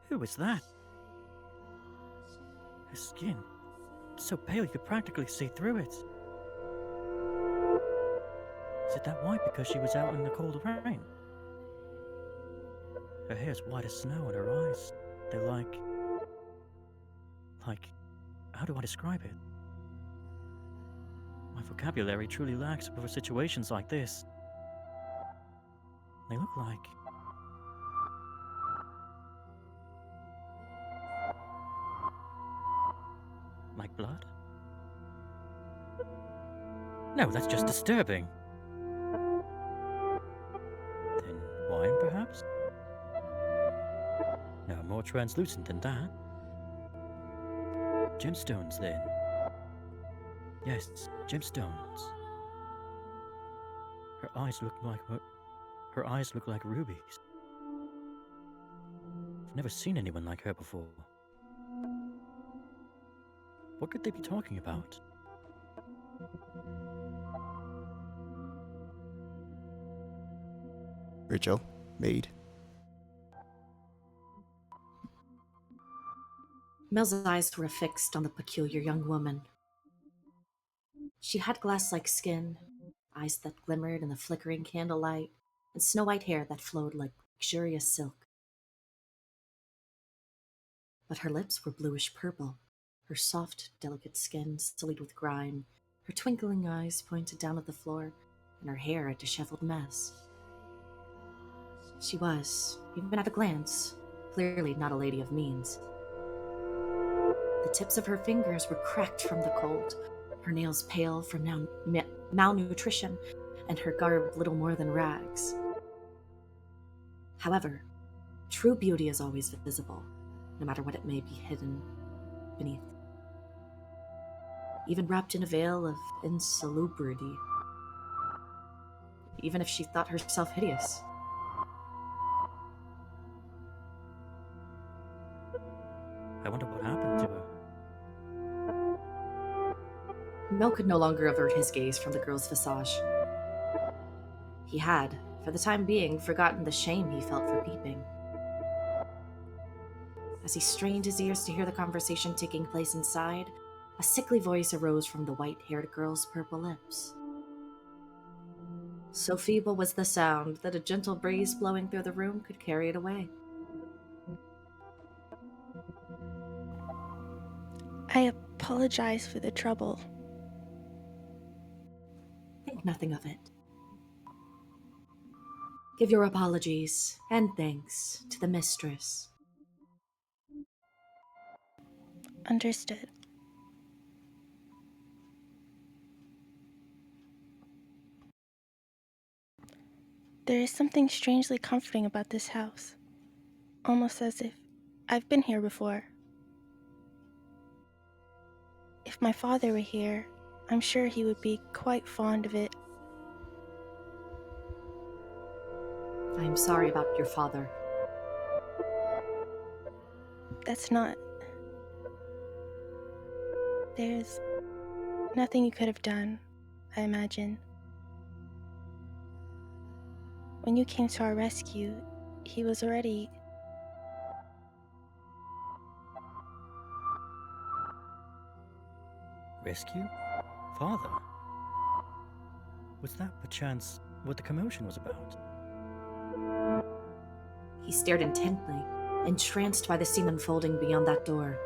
Who was that? Her skin, so pale you could practically see through it. Is it that white because she was out in the cold rain? Her hair's white as snow and her eyes, they're like... how do I describe it? My vocabulary truly lacks for situations like this. They look like... blood? No, that's just disturbing. Then wine, perhaps? No, more translucent than that. Gemstones, then. Yes, gemstones. Her eyes look like rubies. I've never seen anyone like her before. What could they be talking about? Rachel, maid. Mell's eyes were fixed on the peculiar young woman. She had glass-like skin, eyes that glimmered in the flickering candlelight, and snow-white hair that flowed like luxurious silk. But her lips were bluish-purple, her soft, delicate skin sullied with grime, her twinkling eyes pointed down at the floor, and her hair a disheveled mess. She was, even at a glance, clearly not a lady of means. The tips of her fingers were cracked from the cold, her nails pale from malnutrition, and her garb little more than rags. However, true beauty is always visible, no matter what it may be hidden beneath. Even wrapped in a veil of insalubrity. Even if she thought herself hideous. I wonder what happened to her. Mell could no longer avert his gaze from the girl's visage. He had, for the time being, forgotten the shame he felt for peeping. As he strained his ears to hear the conversation taking place inside, a sickly voice arose from the white-haired girl's purple lips. So feeble was the sound that a gentle breeze blowing through the room could carry it away. I apologize for the trouble. Think nothing of it. Give your apologies and thanks to the mistress. Understood. There is something strangely comforting about this house. Almost as if I've been here before. If my father were here, I'm sure he would be quite fond of it. I'm sorry about your father. That's not... There's nothing you could have done, I imagine. When you came to our rescue, he was already... Rescue? Father? Was that perchance what the commotion was about? He stared intently, entranced by the scene unfolding beyond that door.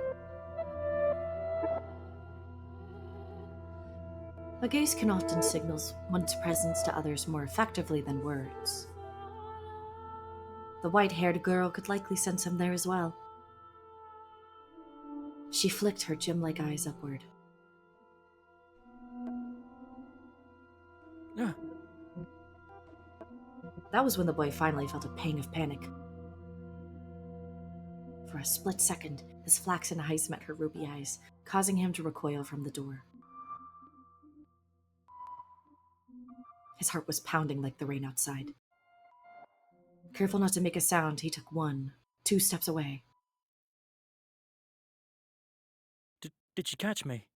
A gaze can often signal one's presence to others more effectively than words. The white-haired girl could likely sense him there as well. She flicked her gem-like eyes upward. That was when the boy finally felt a pang of panic. For a split second, his flaxen eyes met her ruby eyes, causing him to recoil from the door. His heart was pounding like the rain outside. Careful not to make a sound, he took 1, 2 steps away. Did she catch me?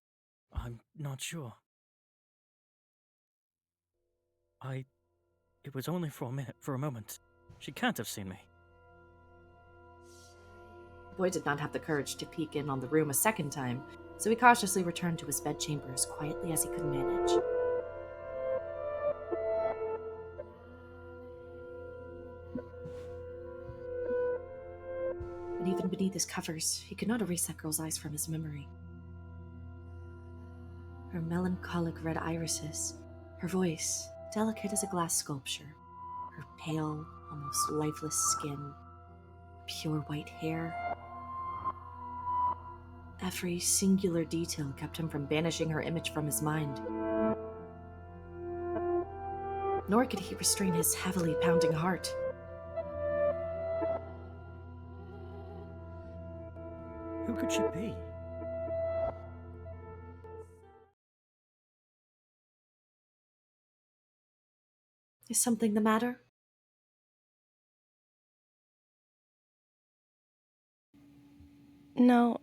I'm not sure. It was only for a moment. She can't have seen me. boy did not have the courage to peek in on the room a second time, so he cautiously returned to his bedchamber as quietly as he could manage. But even beneath his covers, he could not erase that girl's eyes from his memory. Her melancholic red irises, her voice, delicate as a glass sculpture, her pale, almost lifeless skin, pure white hair. Every singular detail kept him from banishing her image from his mind. Nor could he restrain his heavily pounding heart. Who could she be? Is something the matter? No,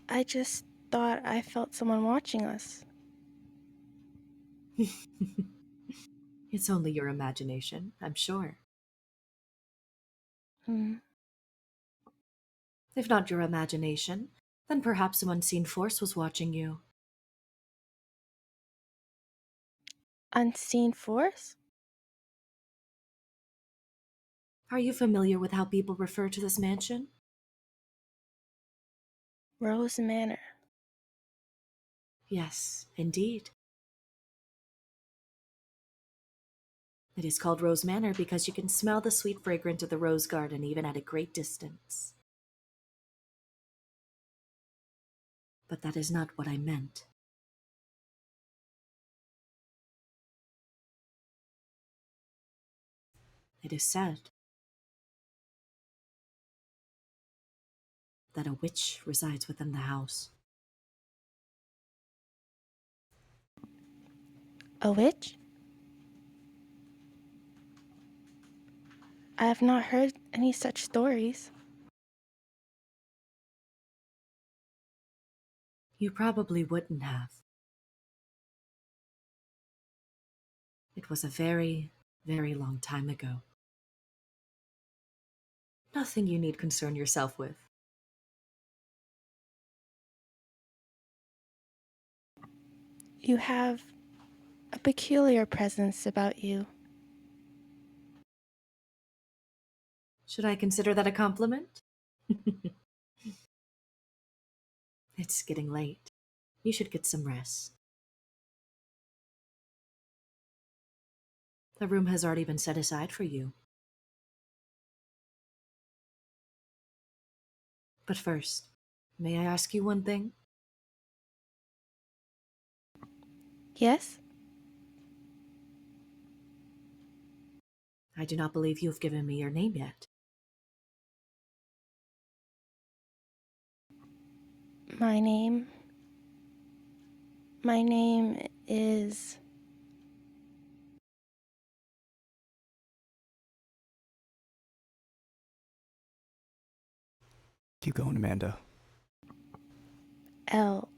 I just thought I felt someone watching us. It's only your imagination, I'm sure. If not your imagination, then perhaps some unseen force was watching you. Unseen force? Are you familiar with how people refer to this mansion? Rose Manor. Yes, indeed. It is called Rose Manor because you can smell the sweet fragrance of the rose garden even at a great distance. But that is not what I meant. It is said that a witch resides within the house. A witch? I have not heard any such stories. You probably wouldn't have. It was a very, very long time ago. Nothing you need concern yourself with. You have a peculiar presence about you. Should I consider that a compliment? It's getting late. You should get some rest. The room has already been set aside for you. But first, may I ask you one thing? Yes? I do not believe you have given me your name yet. My name is... Keep going, Amanda. L.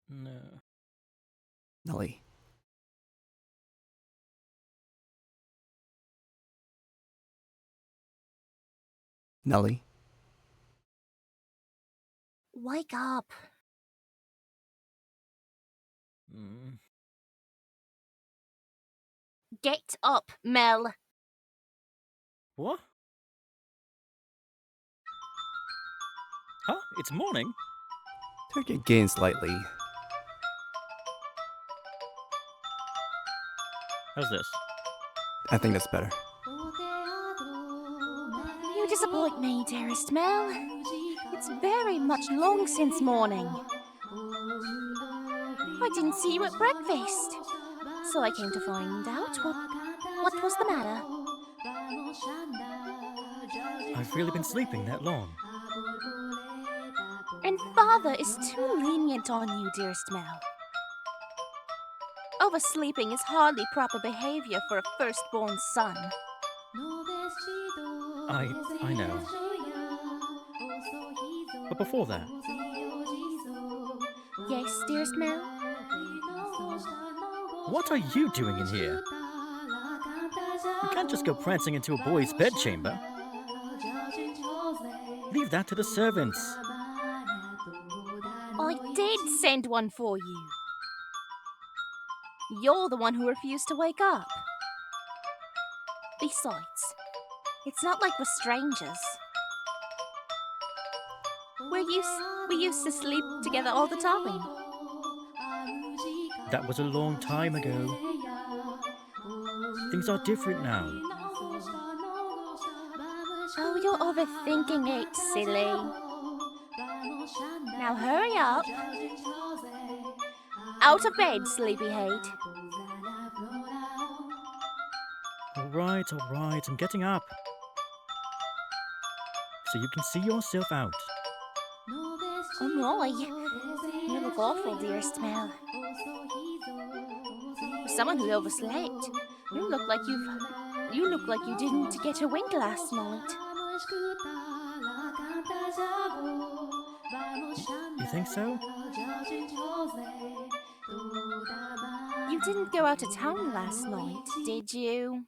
No. Nellie. Nellie. Wake up. Mm. Get up, Mell. What? Huh? It's morning? Turn your gain slightly. How's this? I think that's better. You disappoint me, dearest Mell. It's very much long since morning. I didn't see you at breakfast, so I came to find out what was the matter. I've really been sleeping that long. And Father is too lenient on you, dearest Mell. Oversleeping is hardly proper behavior for a firstborn son. I know. But before that, Yes, dearest Mell? What are you doing in here? You can't just go prancing into a boy's bedchamber. Leave that to the servants. I did send one for you. You're the one who refused to wake up. Besides, it's not like we're strangers. We used to sleep together all the time. That was a long time ago. Things are different now. Oh, you're overthinking it, silly. Now hurry up. Out of bed, sleepyhead. All right, I'm getting up. So you can see yourself out. Oh my, you look awful, dearest Mell. For someone who overslept, you look like you didn't get a wink last night. You think so? You didn't go out of town last night, did you?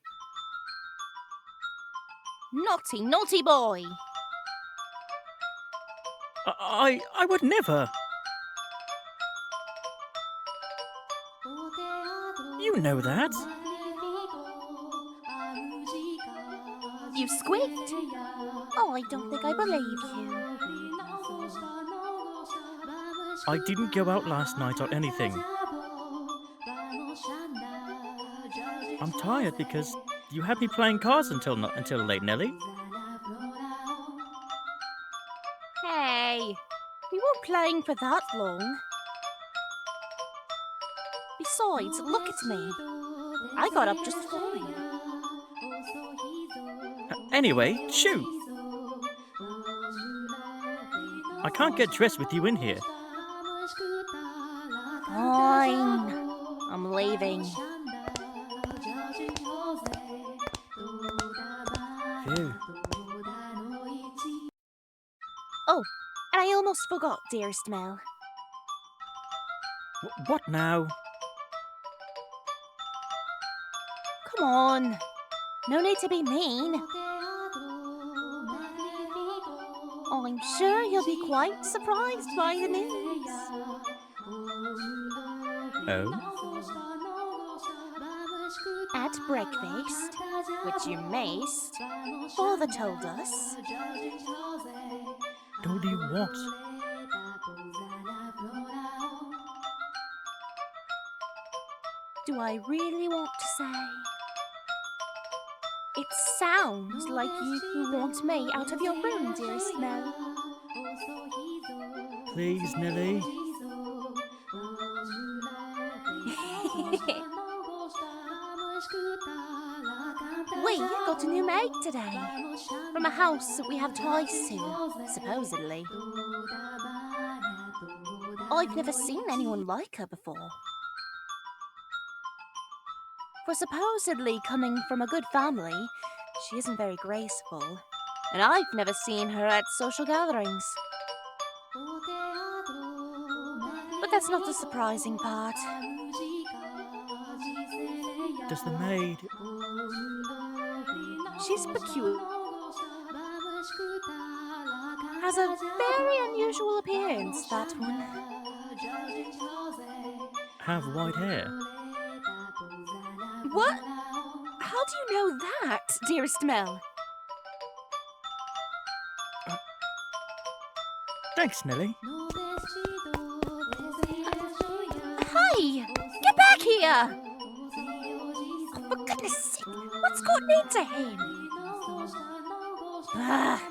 Naughty, naughty boy! I would never. You know that. You squeaked? Oh, I don't think I believe you. I didn't go out last night or anything. I'm tired because you had me playing cards until late, Nellie. Hey, we weren't playing for that long. Besides, look at me. I got up just fine. Anyway, shoo! I can't get dressed with you in here. Fine. I'm leaving. Phew. Oh, and I almost forgot, dearest Mell. What now? Come on. No need to be mean. I'm sure you'll be quite surprised by the news. Oh? At breakfast, which you missed, Father told us. Told you what? Do I really want to say? It sounds like you want me out of your room, dearest Mell. Please, Nellie. We got a new maid today, from a house that we have ties to, supposedly. I've never seen anyone like her before. For supposedly coming from a good family, she isn't very graceful, and I've never seen her at social gatherings. But that's not the surprising part. Does the maid... She's peculiar. Has a very unusual appearance, that one. have white hair? What? How do you know that, dearest Mell? Thanks, Nellie. Hey! Get back here! Oh, for goodness sake, what's gotten into him? Ah.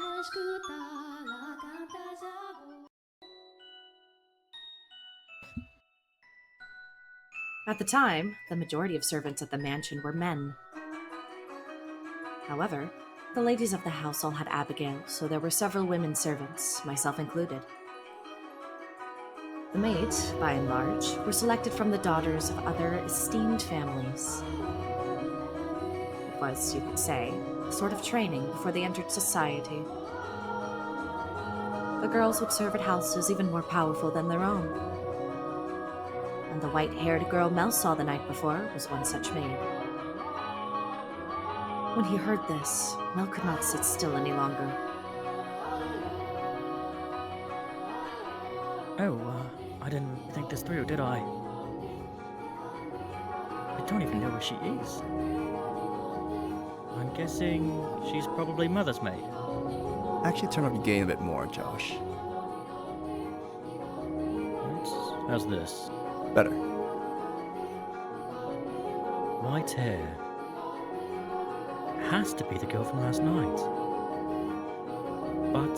At the time, the majority of servants at the mansion were men. However, the ladies of the house all had Abigail, so there were several women servants, myself included. The maids, by and large, were selected from the daughters of other esteemed families. It was, you could say, a sort of training before they entered society. The girls would serve at houses even more powerful than their own. and the white-haired girl Mell saw the night before was one such maid. When he heard this, Mell could not sit still any longer. Oh, I didn't think this through, did I? I don't even know where she is. I'm guessing she's probably Mother's maid. Actually, turn up your gain a bit more, Josh. How's this? Better. White hair. Has to be the girl from last night. But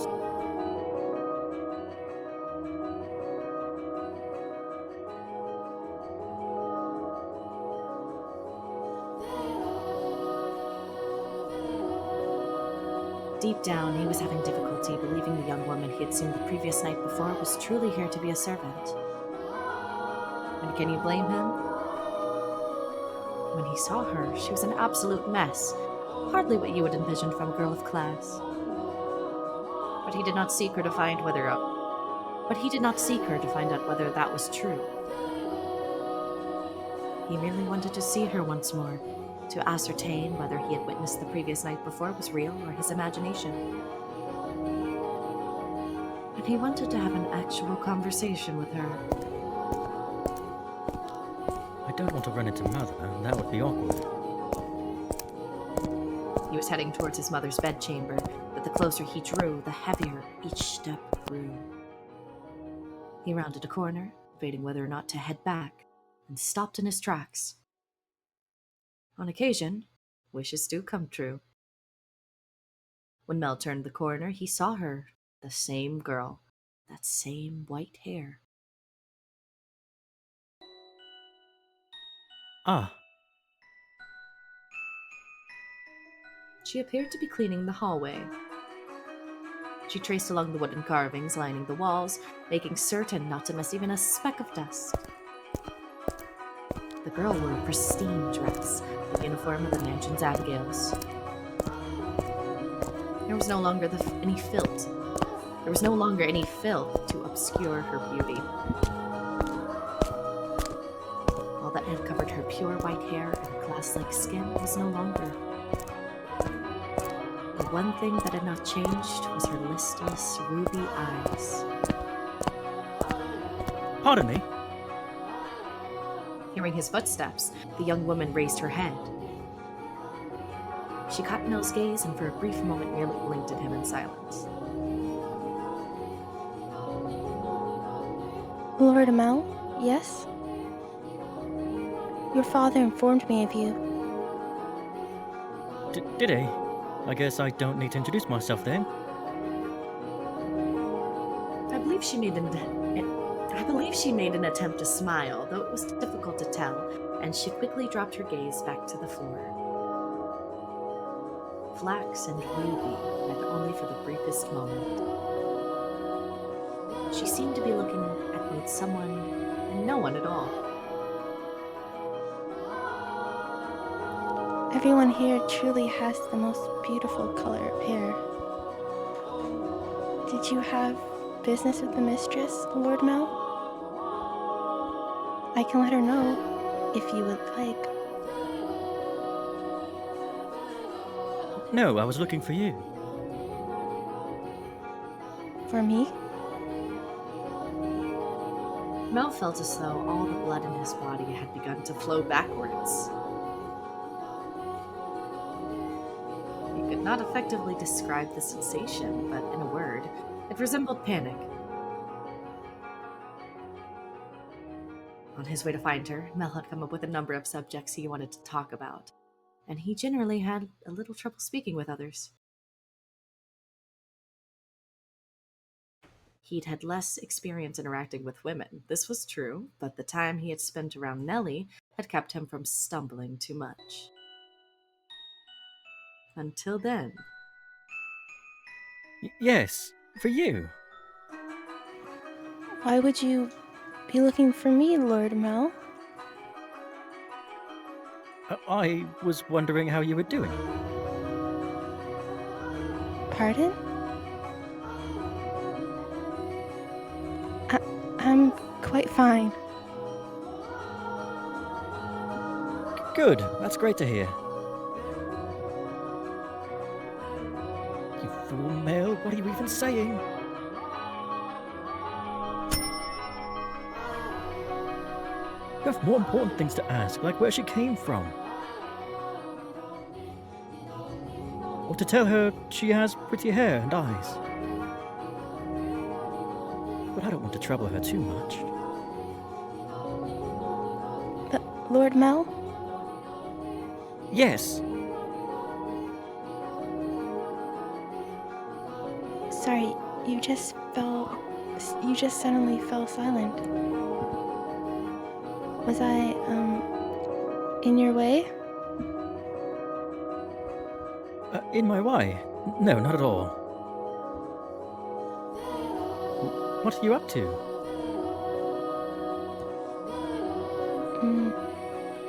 deep down, he was having difficulty believing the young woman he had seen the previous night before was truly here to be a servant. And can you blame him? When he saw her, she was an absolute mess, hardly what you would envision from a girl of class. But he did not seek her to find out whether that was true. He merely wanted to see her once more, to ascertain whether he had witnessed the previous night before was real or his imagination. And he wanted to have an actual conversation with her. I don't want to run into Mother. That would be awkward. He was heading towards his mother's bedchamber, but the closer he drew, the heavier each step grew. He rounded a corner, debating whether or not to head back, and stopped in his tracks. On occasion, wishes do come true. When Mell turned the corner, he saw her, the same girl, that same white hair. Ah, She appeared to be cleaning the hallway. She traced along the wooden carvings lining the walls, making certain not to miss even a speck of dust. The girl wore a pristine dress, the uniform of the mansion's Abigails. There was no longer any filth. There was no longer any filth to obscure her beauty. All that had covered her pure white hair and glass-like skin was no longer. The one thing that had not changed was her listless, ruby eyes. pardon me. Hearing his footsteps, the young woman raised her head. She caught Mell's gaze and for a brief moment merely blinked at him in silence. Lord Mell, yes? Your father informed me of you. Did he? I guess I don't need to introduce myself then. I believe she made an attempt to smile, though it was difficult to tell, and she quickly dropped her gaze back to the floor. Flax and ruby met only for the briefest moment. She seemed to be looking at someone and no one at all. Everyone here truly has the most beautiful color of hair. Did you have business with the mistress, Lord Mell? I can let her know, if you would like. No, I was looking for you. For me? Mell felt as though all the blood in his body had begun to flow backwards. He could not effectively describe the sensation, but in a word, it resembled panic. On his way to find her, Mell had come up with a number of subjects he wanted to talk about, and he generally had a little trouble speaking with others. He'd had less experience interacting with women, this was true, but the time he had spent around Nellie had kept him from stumbling too much. Until then. Yes, for you. Why would you be looking for me, Lord Mell? I was wondering how you were doing. Pardon? I'm quite fine. Good, that's great to hear. You fool, Mell, what are you even saying? You have more important things to ask, like where she came from. Or to tell her she has pretty hair and eyes. But I don't want to trouble her too much. Lord Mell? Yes. Sorry, you just suddenly fell silent. Was I, in your way? In my way? No, not at all. What are you up to?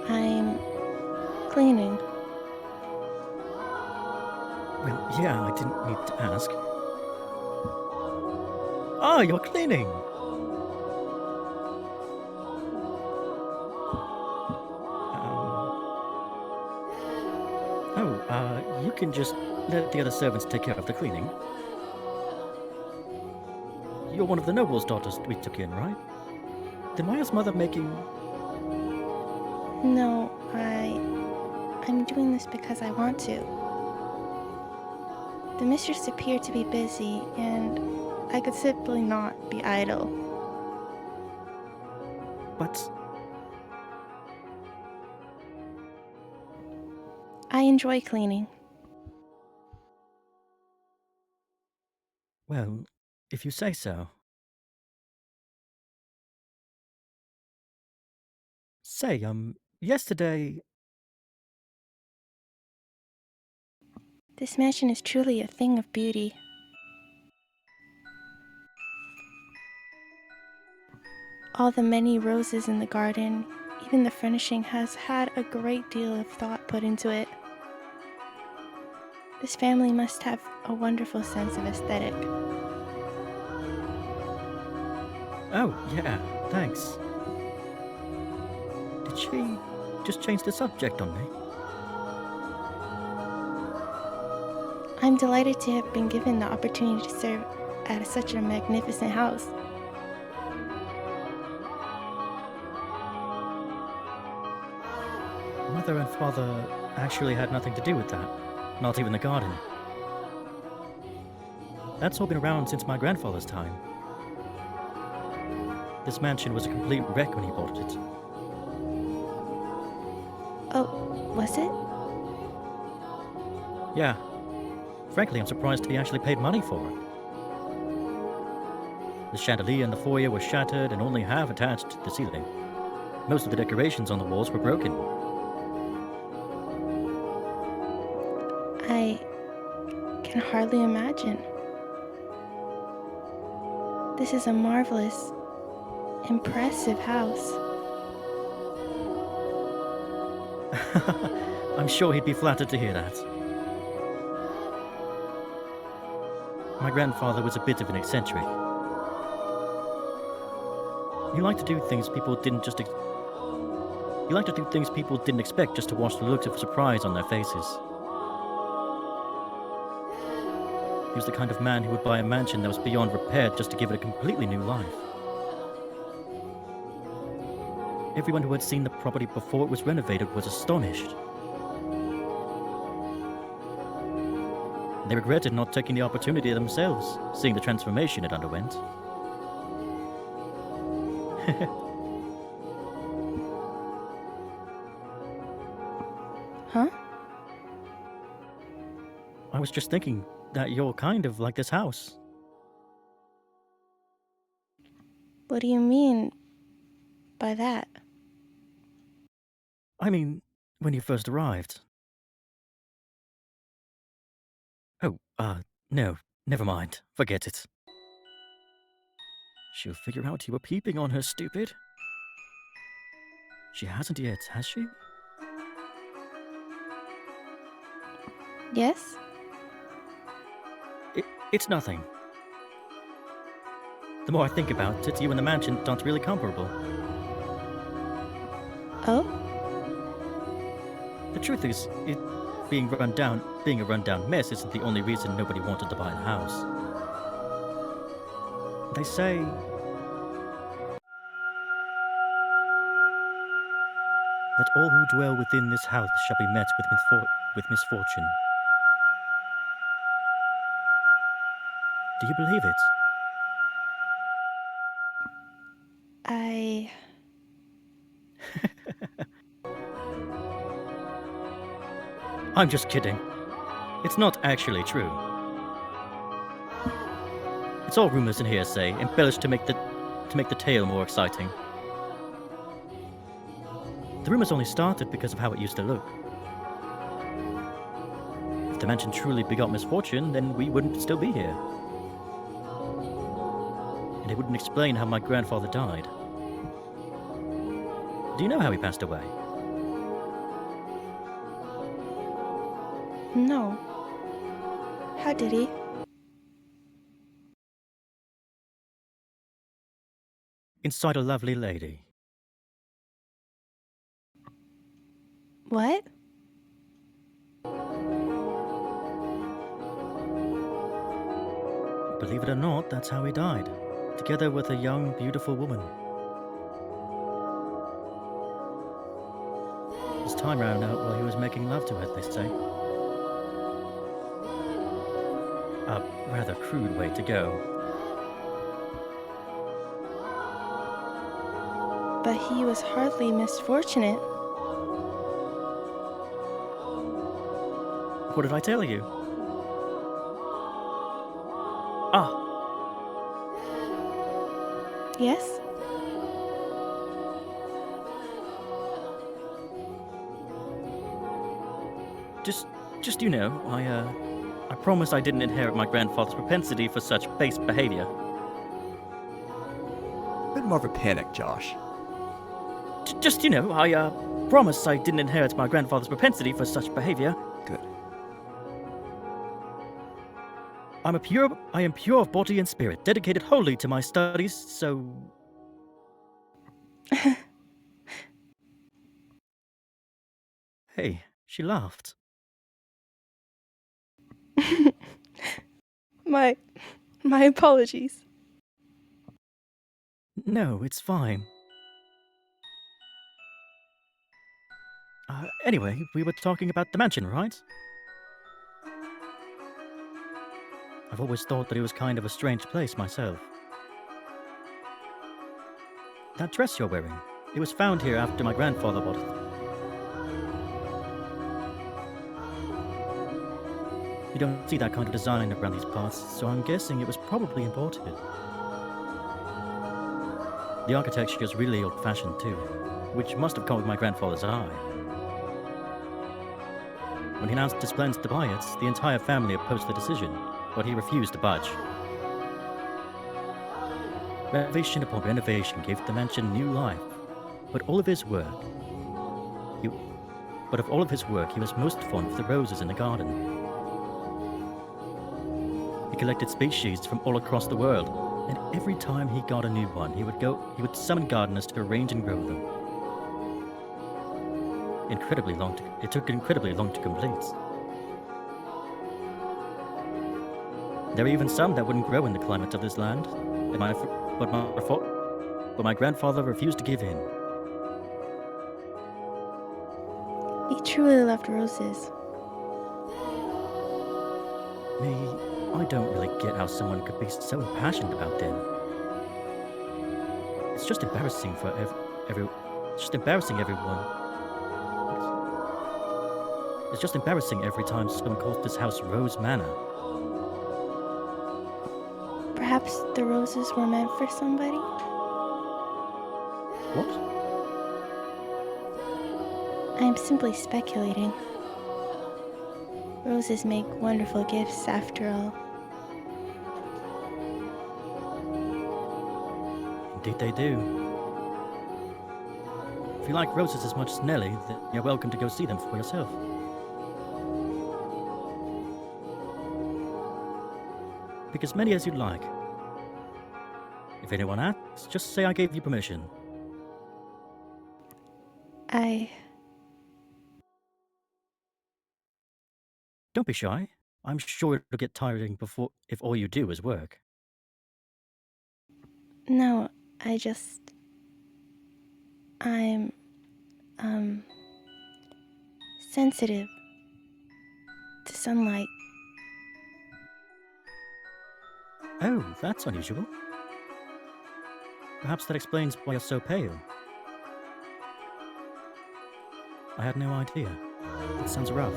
I'm cleaning. Well, yeah, I didn't need to ask. Ah, you're cleaning! You can just let the other servants take care of the cleaning. You're one of the noble's daughters we took in, right? Then why is Mother making... No, I'm doing this because I want to. The mistress appeared to be busy, and I could simply not be idle. But... I enjoy cleaning. Well, if you say so. Say, yesterday... This mansion is truly a thing of beauty. All the many roses in the garden, even the furnishing has had a great deal of thought put into it. This family must have a wonderful sense of aesthetic. Oh, yeah, thanks. Did she just change the subject on me? I'm delighted to have been given the opportunity to serve at such a magnificent house. Mother and Father actually had nothing to do with that. Not even the garden. That's all been around since my grandfather's time. This mansion was a complete wreck when he bought it. Oh, was it? Yeah. Frankly, I'm surprised he actually paid money for it. The chandelier in the foyer was shattered and only half attached to the ceiling. Most of the decorations on the walls were broken. I can hardly imagine. This is a marvelous, impressive house. I'm sure he'd be flattered to hear that. My grandfather was a bit of an eccentric. He liked to do things people didn't expect just to watch the looks of surprise on their faces. He was the kind of man who would buy a mansion that was beyond repair just to give it a completely new life. Everyone who had seen the property before it was renovated was astonished. They regretted not taking the opportunity themselves, seeing the transformation it underwent. Huh? I was just thinking that you're kind of like this house. What do you mean by that? I mean, when you first arrived. Oh, no, never mind. Forget it. She'll figure out you were peeping on her, stupid. She hasn't yet, has she? Yes? It's nothing. The more I think about it, you and the mansion aren't really comparable. Oh? The truth is, being a rundown mess isn't the only reason nobody wanted to buy the house. They say that all who dwell within this house shall be met with misfortune. Do you believe it? I'm just kidding. It's not actually true. It's all rumors and hearsay, embellished to make the tale more exciting. The rumors only started because of how it used to look. If the mansion truly begot misfortune, then we wouldn't still be here. And it wouldn't explain how my grandfather died. Do you know how he passed away? No. How did he? Inside a lovely lady. What? Believe it or not, that's how he died. Together with a young, beautiful woman. His time ran out while he was making love to her, they say. A rather crude way to go. But he was hardly misfortunate. What did I tell you? Ah, Yes? just you know, I promised I didn't inherit my grandfather's propensity for such base behavior. A bit more of a panic, Josh. Just you know, I promised I didn't inherit my grandfather's propensity for such behavior. Good. I am pure of body and spirit, dedicated wholly to my studies, so... Hey, she laughed. My apologies. No, it's fine. Anyway, we were talking about the mansion, right? I've always thought that it was kind of a strange place myself. That dress you're wearing, it was found here after my grandfather bought it. You don't see that kind of design around these parts, so I'm guessing it was probably imported. The architecture is really old-fashioned too, which must have caught with my grandfather's eye. When he announced his plans to buy it, the entire family opposed the decision, but he refused to budge. Renovation upon renovation gave the mansion new life, but of all of his work, he was most fond of the roses in the garden. He collected species from all across the world, and every time he got a new one, he would summon gardeners to arrange and grow them. It took incredibly long to complete. There are even some that wouldn't grow in the climate of this land, but my grandfather refused to give in. He truly loved roses. Me, I don't really get how someone could be so impassioned about them. It's just embarrassing for everyone. It's just embarrassing every time someone calls this house Rose Manor. Perhaps the roses were meant for somebody? What? I'm simply speculating. Roses make wonderful gifts, after all. Indeed they do. If you like roses as much as Nellie, then you're welcome to go see them for yourself. Pick as many as you'd like. If anyone asks, just say I gave you permission. Don't be shy. I'm sure it'll get tiring if all you do is work. No, I'm, sensitive to sunlight. Oh, that's unusual. Perhaps that explains why you're so pale. I had no idea. It sounds rough.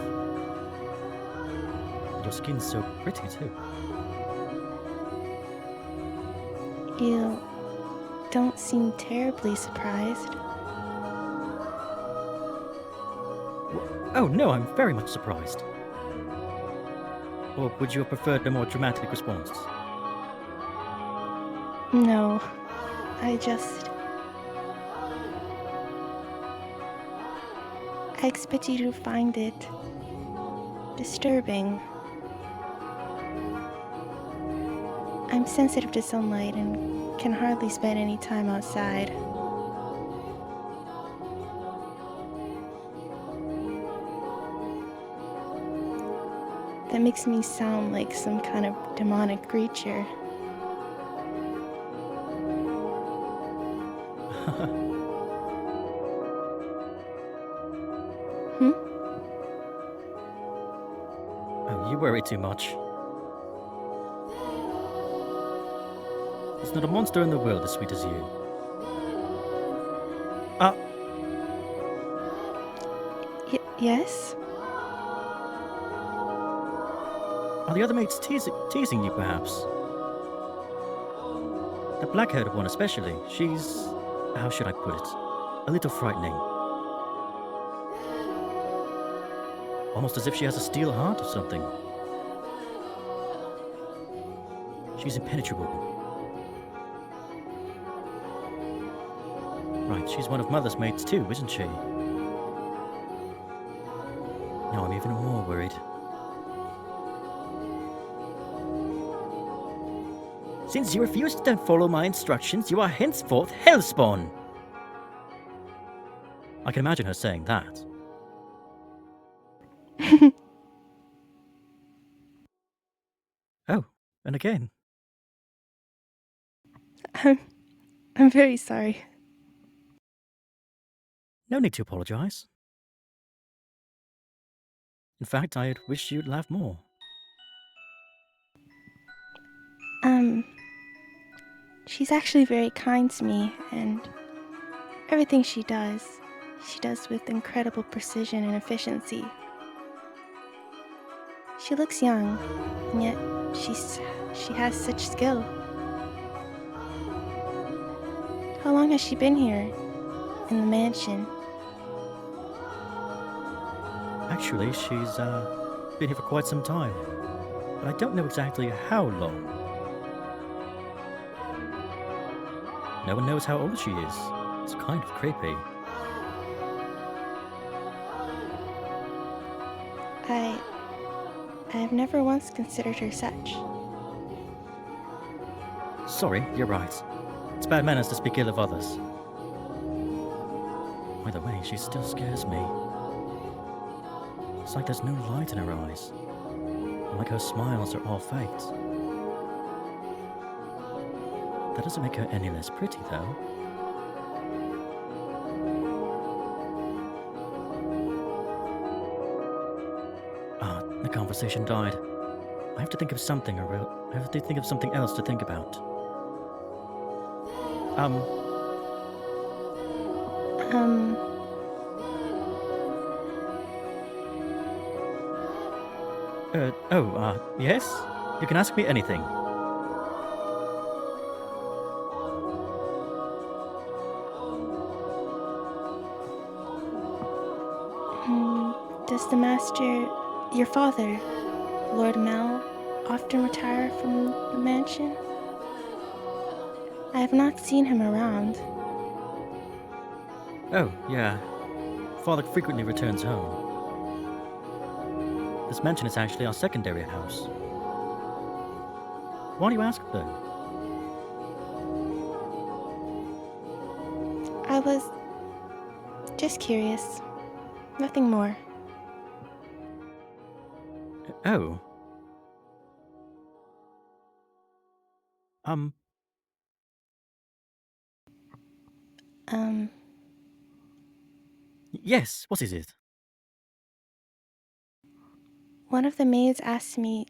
And your skin's so pretty, too. You don't seem terribly surprised. Oh, no, I'm very much surprised. Or would you have preferred a more dramatic response? No, I expect you to find it disturbing. I'm sensitive to sunlight and can hardly spend any time outside. That makes me sound like some kind of demonic creature. Oh, you worry too much. There's not a monster in the world as sweet as you. Yes? Are the other mates teasing you, perhaps? The black-haired one especially. She's... how should I put it? A little frightening. Almost as if she has a steel heart or something. She's impenetrable. Right, she's one of Mother's mates too, isn't she? Now I'm even more worried. Since you refuse to follow my instructions, you are henceforth Hellspawn! I can imagine her saying that. Oh, and again. I'm very sorry. No need to apologize. In fact, I'd wish you'd laugh more. She's actually very kind to me, and everything she does with incredible precision and efficiency. She looks young, and yet she has such skill. How long has she been here, in the mansion? Actually, she's been here for quite some time, but I don't know exactly how long. No one knows how old she is. It's kind of creepy. I've never once considered her such. Sorry, you're right. It's bad manners to speak ill of others. By the way, she still scares me. It's like there's no light in her eyes. Like her smiles are all faked. That doesn't make her any less pretty, though. The conversation died. I have to think of something I have to think of something else to think about. Yes? You can ask me anything. Does the master, your father, Lord Mell, often retire from the mansion? I have not seen him around. Oh, yeah. Father frequently returns home. This mansion is actually our secondary house. Why do you ask, though? I was just curious. Nothing more. Oh. Yes, what is it? One of the maids asked to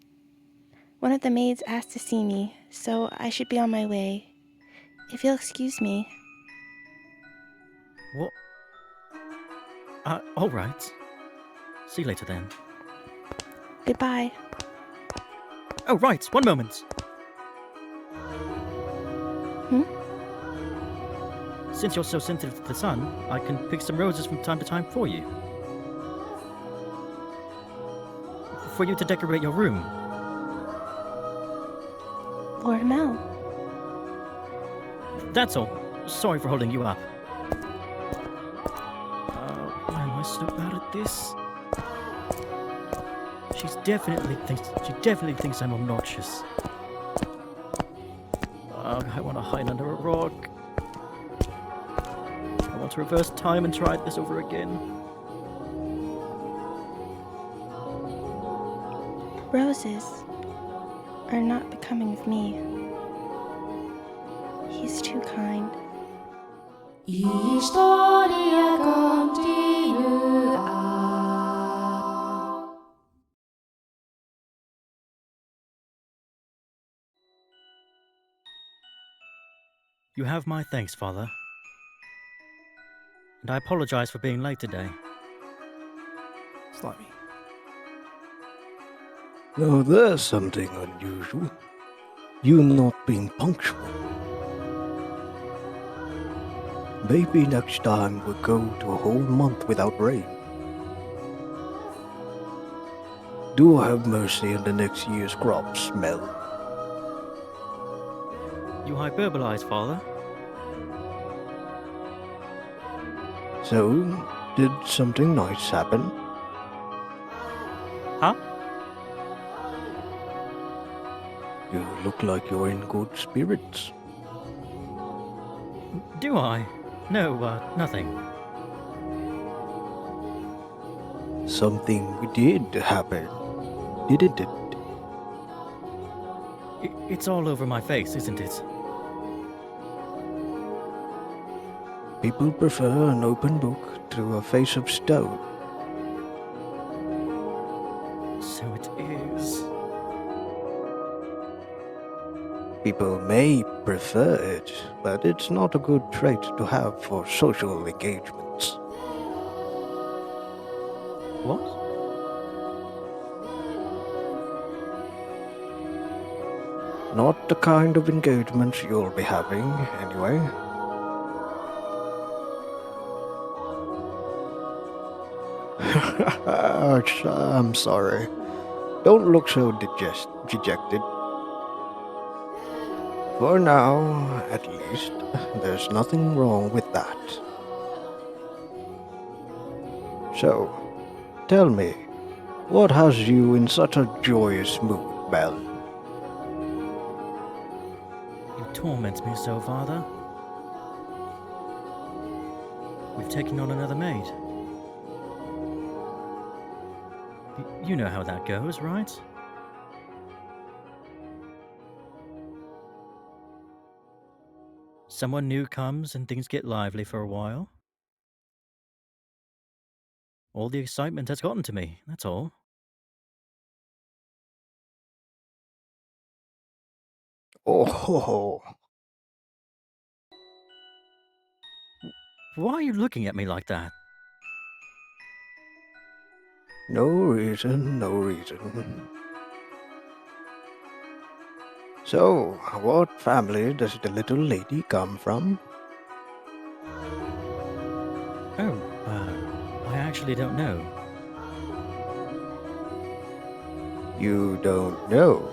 see me, so I should be on my way. If you'll excuse me. What? Alright. See you later then. Goodbye. Oh, right, one moment. Since you're so sensitive to the sun, I can pick some roses from time to time for you. For you to decorate your room. Lord Mell. That's all. Sorry for holding you up. Why am I so bad at this? She definitely thinks I'm obnoxious. I want to hide under a rock. I want to reverse time and try this over again. Roses are not becoming of me. He's too kind. Historia continua. You have my thanks, Father. And I apologize for being late today. Slimey. Now there's something unusual. You not being punctual. Maybe next time we'll go to a whole month without rain. Do have mercy on the next year's crops, Mell. You hyperbolize, Father. So, did something nice happen? Huh? You look like you're in good spirits. Do I? No, nothing. Something did happen, didn't it? It's all over my face, isn't it? People prefer an open book to a face of stone. So it is. People may prefer it, but it's not a good trait to have for social engagements. What? Not the kind of engagements you'll be having, anyway. I'm sorry. Don't look so dejected. For now, at least, there's nothing wrong with that. So, tell me, what has you in such a joyous mood, Mell? You torment me so, Father. We've taken on another maid. You know how that goes, right? Someone new comes and things get lively for a while. All the excitement has gotten to me, that's all. Oh, Why are you looking at me like that? no reason, no reason. So, what family does the little lady come from? Oh, I actually don't know. You don't know.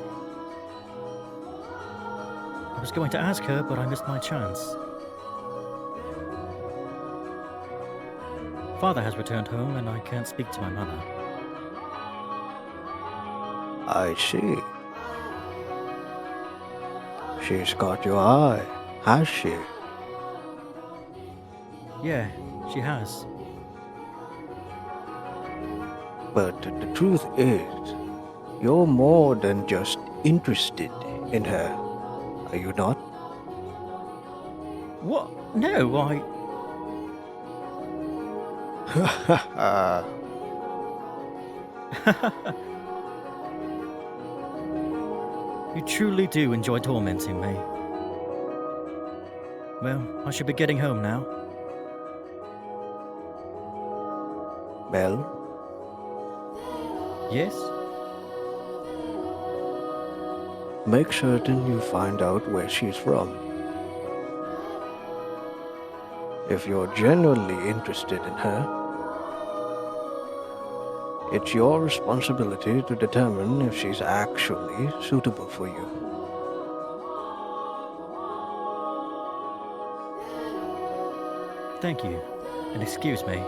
I was going to ask her, but I missed my chance. Father has returned home and I can't speak to my mother. I see. She's got your eye, has she? Yeah, she has. But the truth is, You're more than just interested in her, are you not? What? No, I... You truly do enjoy tormenting me. Well, I should be getting home now. Mell, Yes? make certain you find out where she's from. If you're genuinely interested in her, it's your responsibility to determine if she's actually suitable for you. Thank you. And excuse me.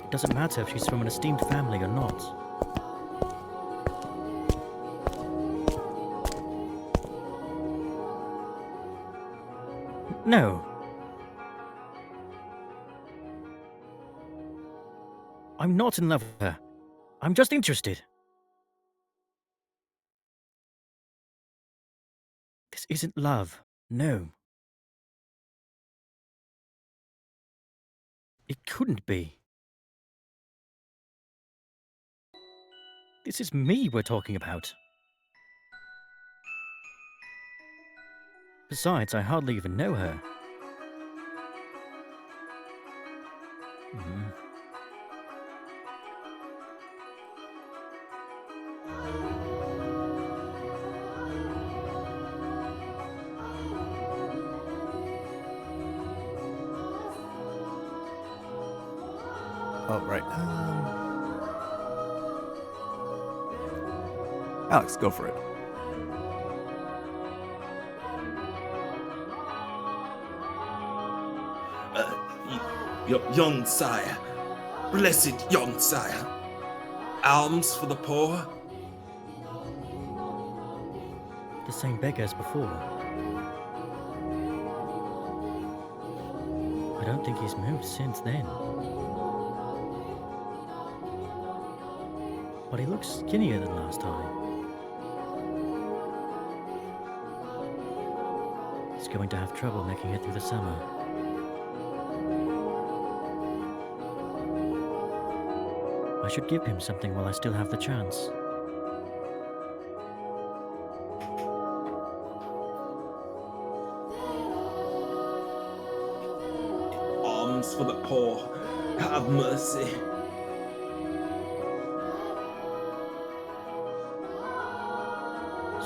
It doesn't matter if she's from an esteemed family or not. No. I'm not in love with her. I'm just interested. This isn't love. No. It couldn't be. This is me we're talking about. Besides, I hardly even know her. Oh, right. Alex, go for it. Young sire, blessed young sire, alms for the poor. The same beggar as before. I don't think he's moved since then. But he looks skinnier than last time. He's going to have trouble making it through the summer. I should give him something while I still have the chance. Alms for the poor, have mercy.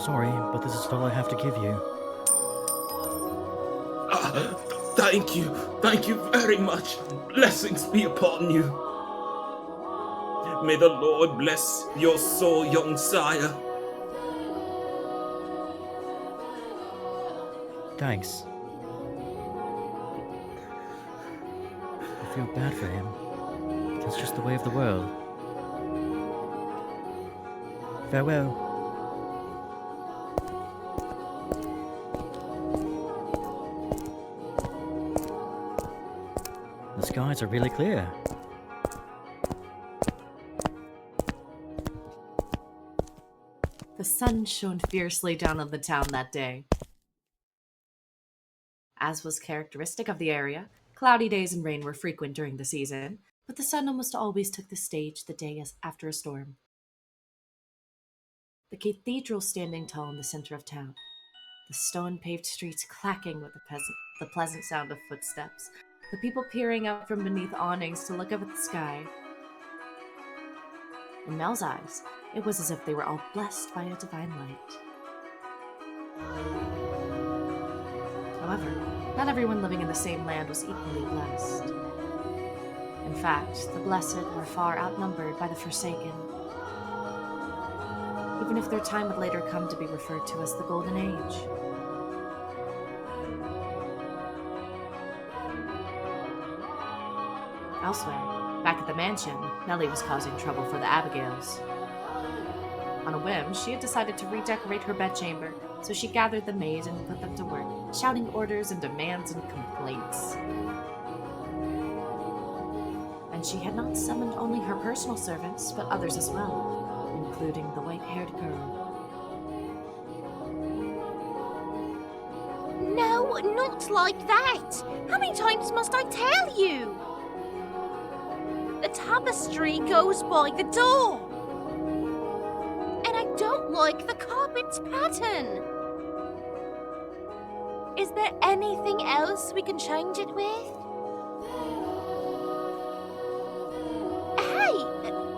Sorry, but this is all I have to give you. Thank you very much. Blessings be upon you. May the Lord bless your soul, young sire. Thanks. I feel bad for him. That's just the way of the world. Farewell. The skies are really clear. The sun shone fiercely down on the town that day. As was characteristic of the area, cloudy days and rain were frequent during the season, but the sun almost always took the stage the day after a storm. The cathedral standing tall in the center of town, the stone-paved streets clacking with the pleasant sound of footsteps, the people peering out from beneath awnings to look up at the sky. In Mell's eyes, it was as if they were all blessed by a divine light. However, not everyone living in the same land was equally blessed. In fact, the blessed were far outnumbered by the forsaken, even if their time would later come to be referred to as the Golden Age. Elsewhere, back at the mansion, Nellie was causing trouble for the Abigails. On a whim, she had decided to redecorate her bedchamber, So she gathered the maids and put them to work, shouting orders and demands and complaints. And she had not summoned only her personal servants, but others as well, including the white-haired girl. No, not like that! How many times must I tell you? The tapestry goes by the door. And I don't like the carpet's pattern. Is there anything else we can change it with? Hey,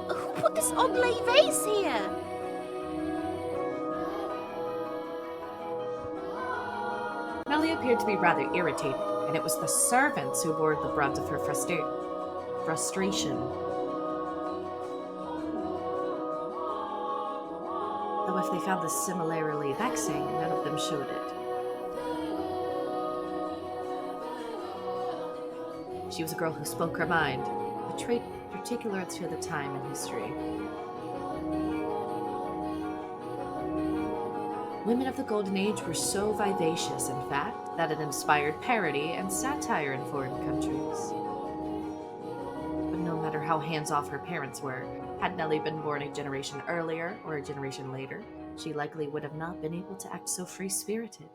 who put this ugly vase here? Nellie appeared to be rather irritated, and it was the servants who bore the brunt of her frustration. Though if they found this similarly vexing, none of them showed it. She was a girl who spoke her mind, a trait particular to the time in history. Women of the Golden Age were so vivacious, in fact, that it inspired parody and satire in foreign countries. But no matter how hands-off her parents were, had Nellie been born a generation earlier or a generation later, she likely would have not been able to act so free-spirited.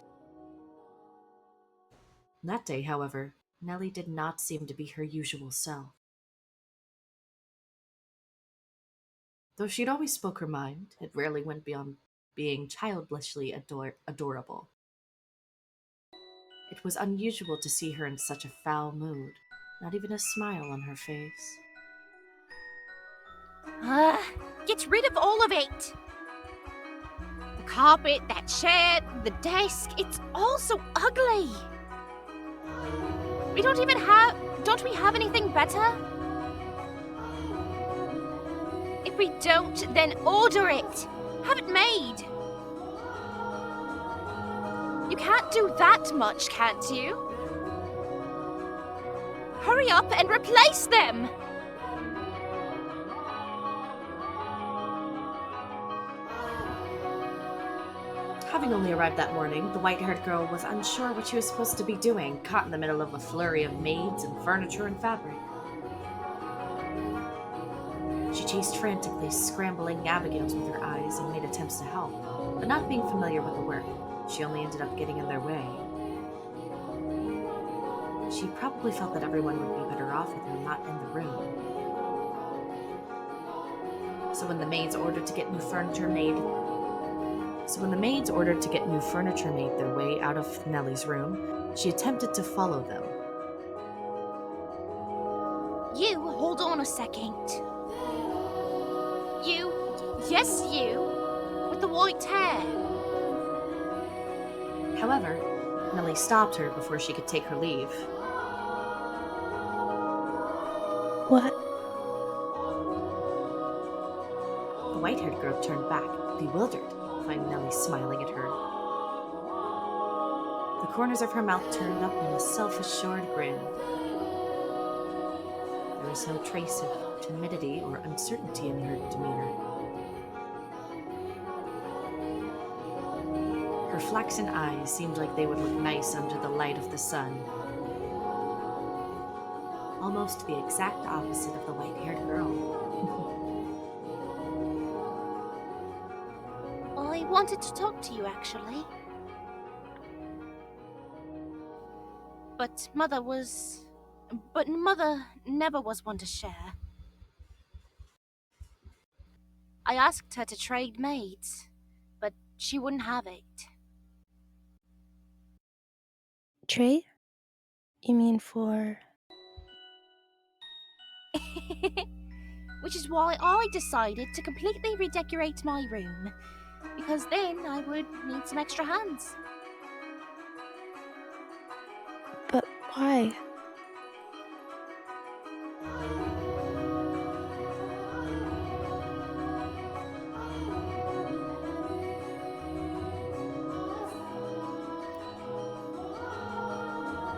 That day, however, Nellie did not seem to be her usual self. Though she'd always spoke her mind, it rarely went beyond being childishly adorable. It was unusual to see her in such a foul mood, not even a smile on her face. Get rid of all of it! The carpet, that chair, the desk, it's all so ugly! Don't we have anything better? If we don't, then order it! Have it made! You can't do that much, can't you? Hurry up and replace them! Having only arrived that morning, the white-haired girl was unsure what she was supposed to be doing, caught in the middle of a flurry of maids and furniture and fabric. She chased frantically, scrambling Abigail's with her eyes and made attempts to help, but not being familiar with the work, she only ended up getting in their way. She probably felt that everyone would be better off with her not in the room. So when the maids ordered to get new furniture made their way out of Nellie's room, she attempted to follow them. You, hold on a second. Yes, you, with the white hair. However, Nellie stopped her before she could take her leave. What? The white-haired girl turned back, bewildered, finding Nellie smiling at her. The corners of her mouth turned up in a self-assured grin. There was no trace of timidity or uncertainty in her demeanor. Her flaxen eyes seemed like they would look nice under the light of the sun. Almost the exact opposite of the white-haired girl. I wanted to talk to you, actually. But Mother never was one to share. I asked her to trade maids, but she wouldn't have it. Trade? You mean for... Which is why I decided to completely redecorate my room, because then I would need some extra hands. But why?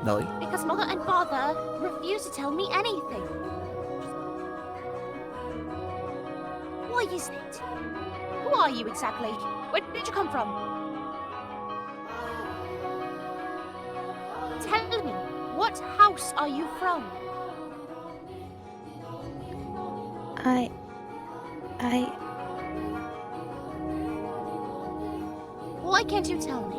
Nellie? Because Mother and Father refuse to tell me anything. Why is it? Who are you exactly? Where did you come from? Tell me, what house are you from? Why can't you tell me?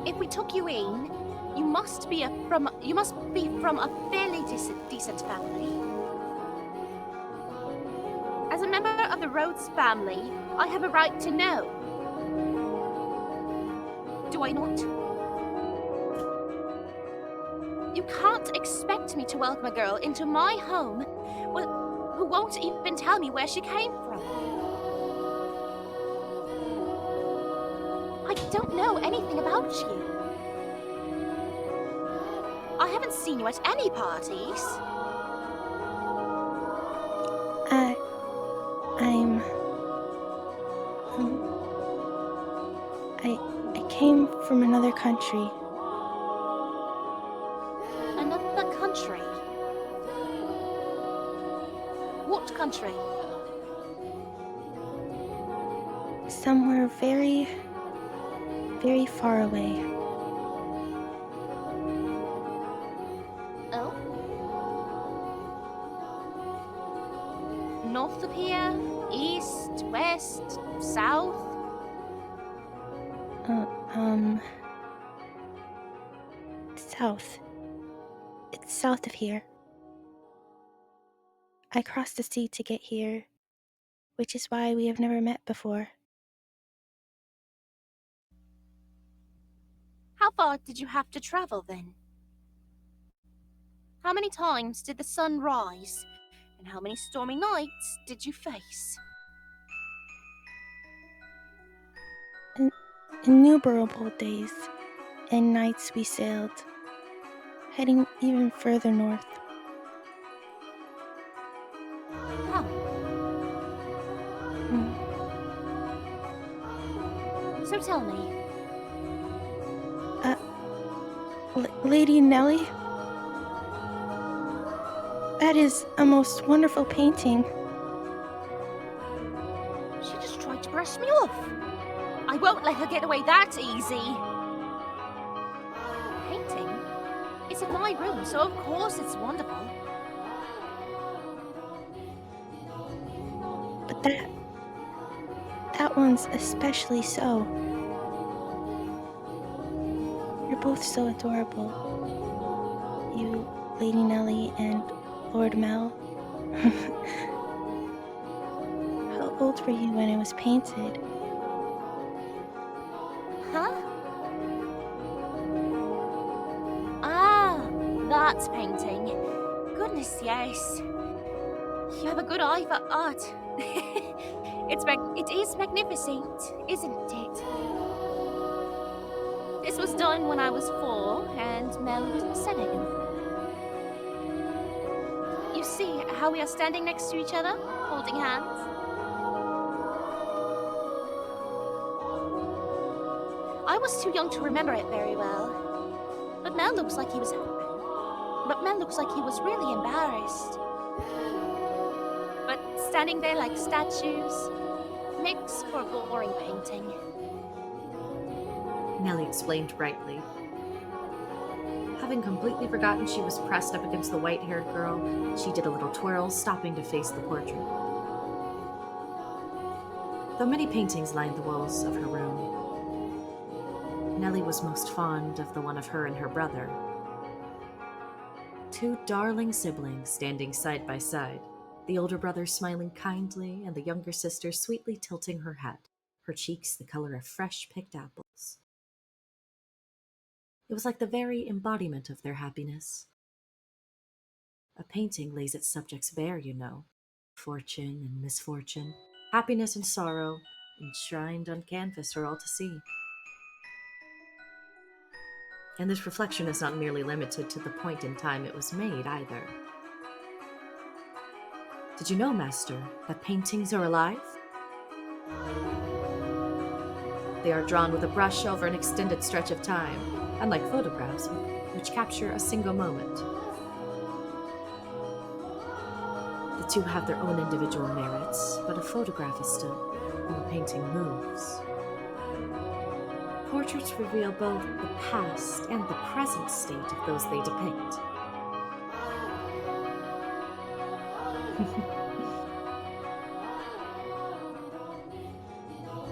If we took you in, you must be from a fairly decent family. As a member of the Rhodes family, I have a right to know. Do I not? You can't expect me to welcome a girl into my home who won't even tell me where she came from. I don't know anything about you. I haven't seen you at any parties. I came from another country. Another country? What country? Somewhere very, very far away. Oh? North of here? East? West? South? South. It's south of here. I crossed the sea to get here, which is why we have never met before. How far did you have to travel then? How many times did the sun rise? And how many stormy nights did you face? Innumerable days and nights we sailed, heading even further north. How? So tell me. Lady Nellie? That is a most wonderful painting. She just tried to brush me off. I won't let her get away that easy. Painting? It's in my room, so of course it's wonderful. But that one's especially so. You're both so adorable. You, Lady Nellie, and Lord Mell. How old were you when it was painted? Huh? Ah, that's painting. Goodness, yes. You have a good eye for art. It is magnificent, isn't it? This was done when I was 4 and Mell was 7. You see how we are standing next to each other, holding hands? I was too young to remember it very well, but Mell looks like he was really embarrassed. But standing there like statues makes for a boring painting. Nellie explained brightly. Having completely forgotten she was pressed up against the white-haired girl, she did a little twirl, stopping to face the portrait. Though many paintings lined the walls of her room, Nellie was most fond of the one of her and her brother. 2 darling siblings standing side by side, the older brother smiling kindly and the younger sister sweetly tilting her head, her cheeks the color of fresh-picked apples. It was like the very embodiment of their happiness. A painting lays its subjects bare, you know. Fortune and misfortune, happiness and sorrow, enshrined on canvas for all to see. And this reflection is not merely limited to the point in time it was made, either. Did you know, Master, that paintings are alive? They are drawn with a brush over an extended stretch of time, unlike photographs, which capture a single moment. The 2 have their own individual merits, but a photograph is still when the painting moves. Portraits reveal both the past and the present state of those they depict.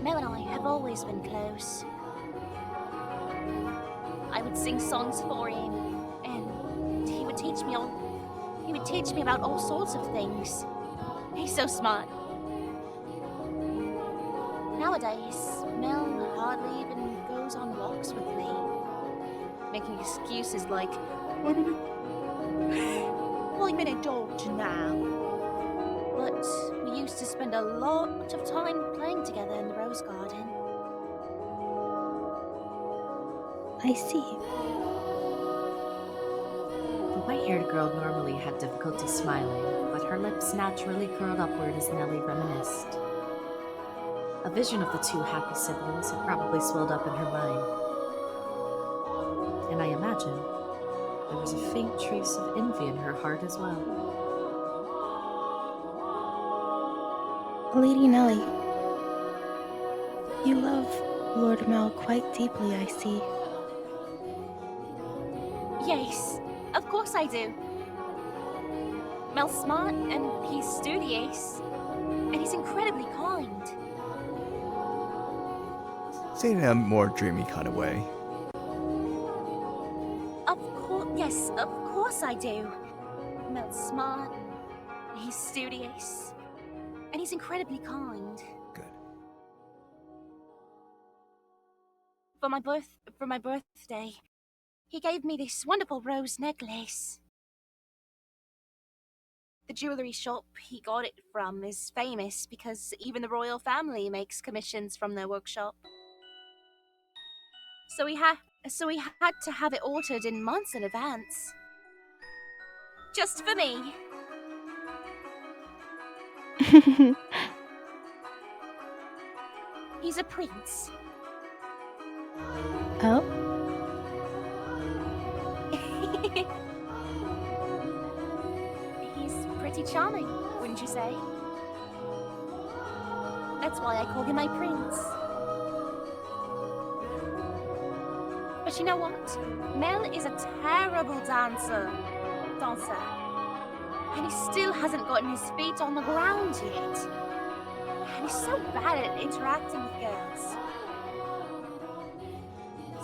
Mell and I have always been close. I would sing songs for him, and he would teach me about all sorts of things. He's so smart. Nowadays, Mell hardly even goes on walks with me, making excuses like, I'm an adult now. But we used to spend a lot of time playing together in the rose garden. I see. The white-haired girl normally had difficulty smiling, but her lips naturally curled upward as Nellie reminisced. A vision of the two happy siblings had probably swelled up in her mind. And I imagine there was a faint trace of envy in her heart as well. Lady Nellie, you love Lord Mell quite deeply, I see. Yes, of course I do. Mel's smart, and he's studious, and he's incredibly kind. Say it in a more dreamy kind of way. Yes, of course I do. Mel's smart, and he's studious, and he's incredibly kind. Good. For my birthday, he gave me this wonderful rose necklace. The jewelry shop he got it from is famous because even the royal family makes commissions from their workshop. So he had to have it ordered in months in advance. Just for me. He's a prince. Oh? He's pretty charming, wouldn't you say? That's why I call him my prince. But you know what? Mell is a terrible dancer. And he still hasn't gotten his feet on the ground yet. And he's so bad at interacting with girls.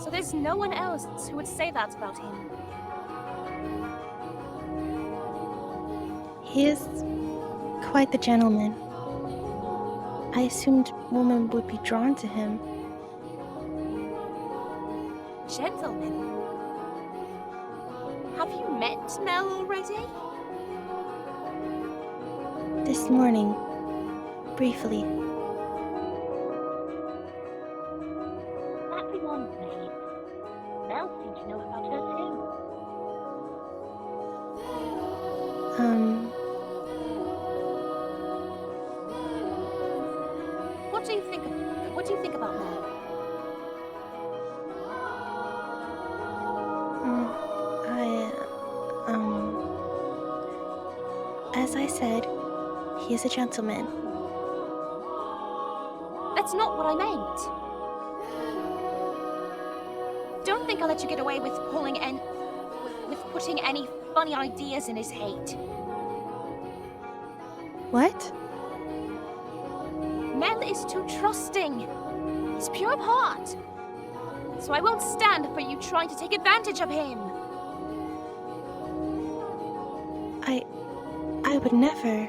So there's no one else who would say that about him. He is quite the gentleman. I assumed women would be drawn to him. Gentlemen. Have you met Mell already? This morning, briefly. That reminds me. Mell seemed to know about her too. What do you think about Mell? As I said, he is a gentleman. That's not what I meant. Don't think I'll let you get away with putting any funny ideas in his hate. What? Mell is too trusting. He's pure of heart. So I won't stand for you trying to take advantage of him. I would never.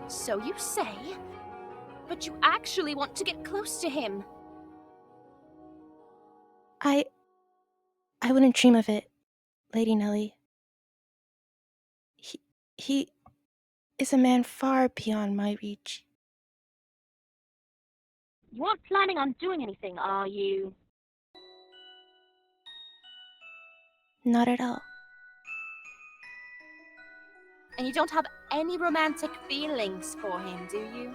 So you say, but you actually want to get close to him. I wouldn't dream of it, Lady Nellie. He is a man far beyond my reach. You aren't planning on doing anything, are you? Not at all. And you don't have any romantic feelings for him, do you?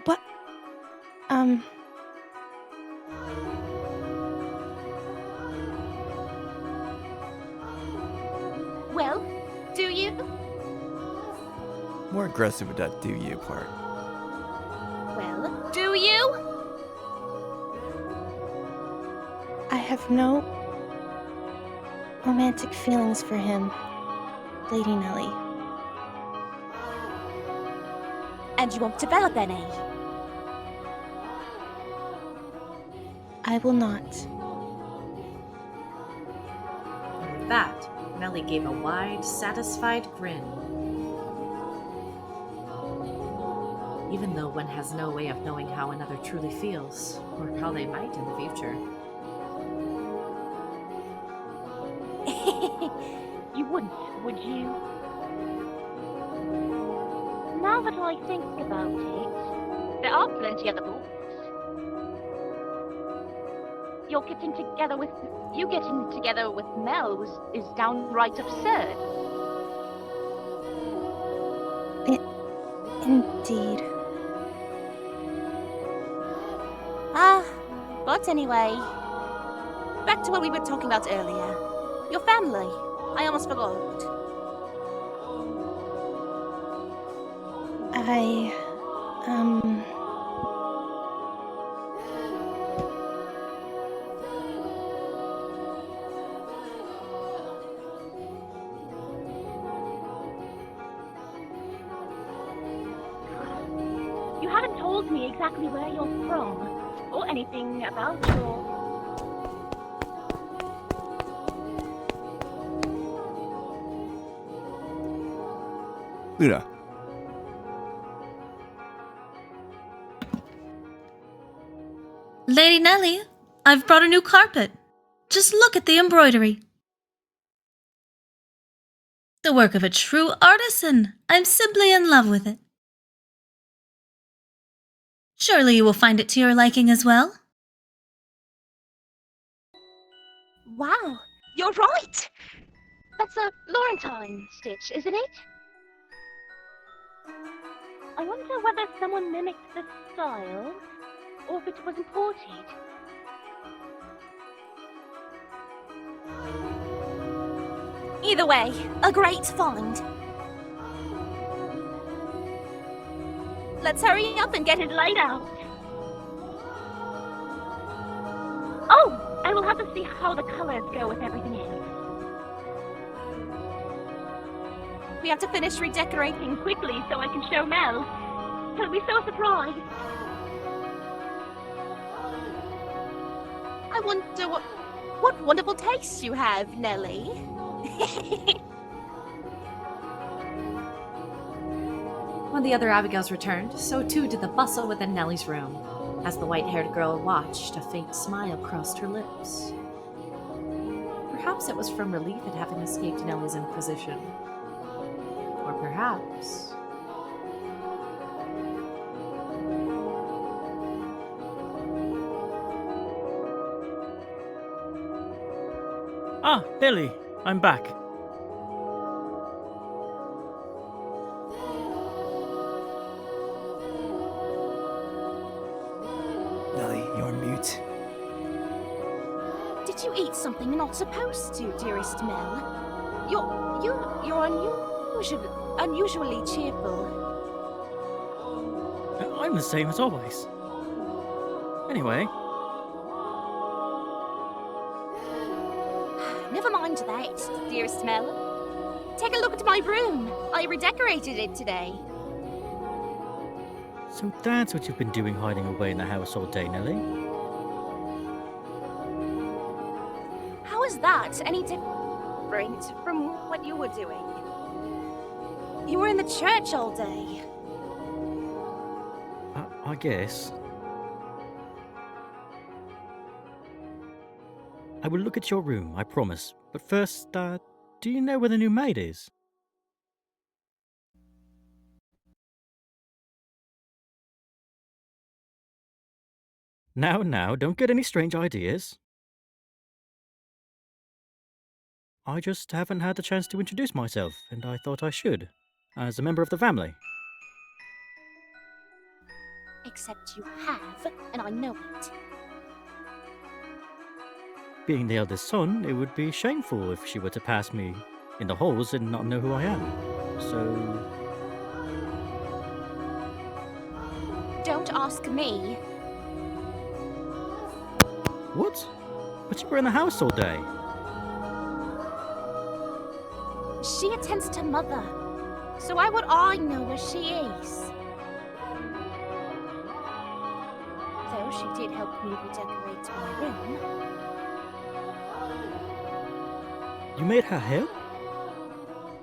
What? Well, do you? More aggressive with that do you part. I have no romantic feelings for him, Lady Nellie. And you won't develop any? I will not. And with that, Nellie gave a wide, satisfied grin. Even though one has no way of knowing how another truly feels, or how they might in the future. You wouldn't, would you? Now that I think about it, there are plenty other books. You getting together with Mell is downright absurd. Indeed. But anyway, back to what we were talking about earlier. Your family. I almost forgot. You haven't told me exactly where you're from, or anything about your... Luna. Lady Nellie, I've brought a new carpet. Just look at the embroidery. The work of a true artisan. I'm simply in love with it. Surely you will find it to your liking as well. Wow, you're right! That's a Laurentine stitch, isn't it? I wonder whether someone mimicked the style, or if it was imported. Either way, a great find. Let's hurry up and get it laid out. Oh, and we'll have to see how the colors go with everything else. We have to finish redecorating quickly so I can show Mell. He'll be so surprised. I wonder what wonderful taste you have, Nellie. When the other Abigails returned, so too did the bustle within Nellie's room. As the white-haired girl watched, a faint smile crossed her lips. Perhaps it was from relief at having escaped Nellie's inquisition. Or perhaps... Ah, Nellie, I'm back. Nellie, you're mute. Did you eat something you're not supposed to, dearest Mell? You're unusually cheerful. I'm the same as always. Anyway, Never mind that, dearest Mell. Take a look at my room. I redecorated it today. so that's what you've been doing hiding away in the house all day, Nellie? How is that any different from what you were doing? You were in the church all day. I guess. I will look at your room, I promise. But first, do you know where the new maid is? Now, don't get any strange ideas. I just haven't had the chance to introduce myself, and I thought I should, as a member of the family. Except you have, and I know it. Being the eldest son, it would be shameful if she were to pass me in the halls and not know who I am. So... Don't ask me. What? But you were in the house all day. She attends to Mother, so why would I know where she is? Though she did help me redecorate my room. You made her help?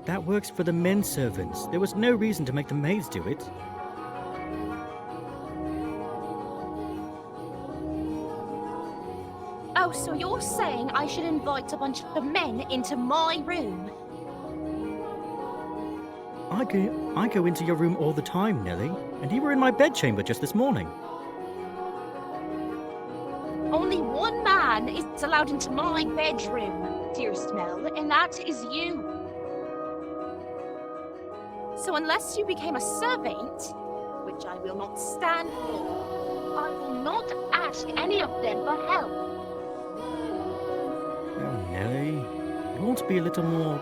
That works for the men servants. There was no reason to make the maids do it. Oh, so you're saying I should invite a bunch of men into my room? I go into your room all the time, Nellie, and you were in my bedchamber just this morning. Only one man is allowed into my bedroom, dearest Mell, and that is you. So unless you became a servant, which I will not stand for, I will not ask any of them for help. Oh, Nellie, you want to be a little more...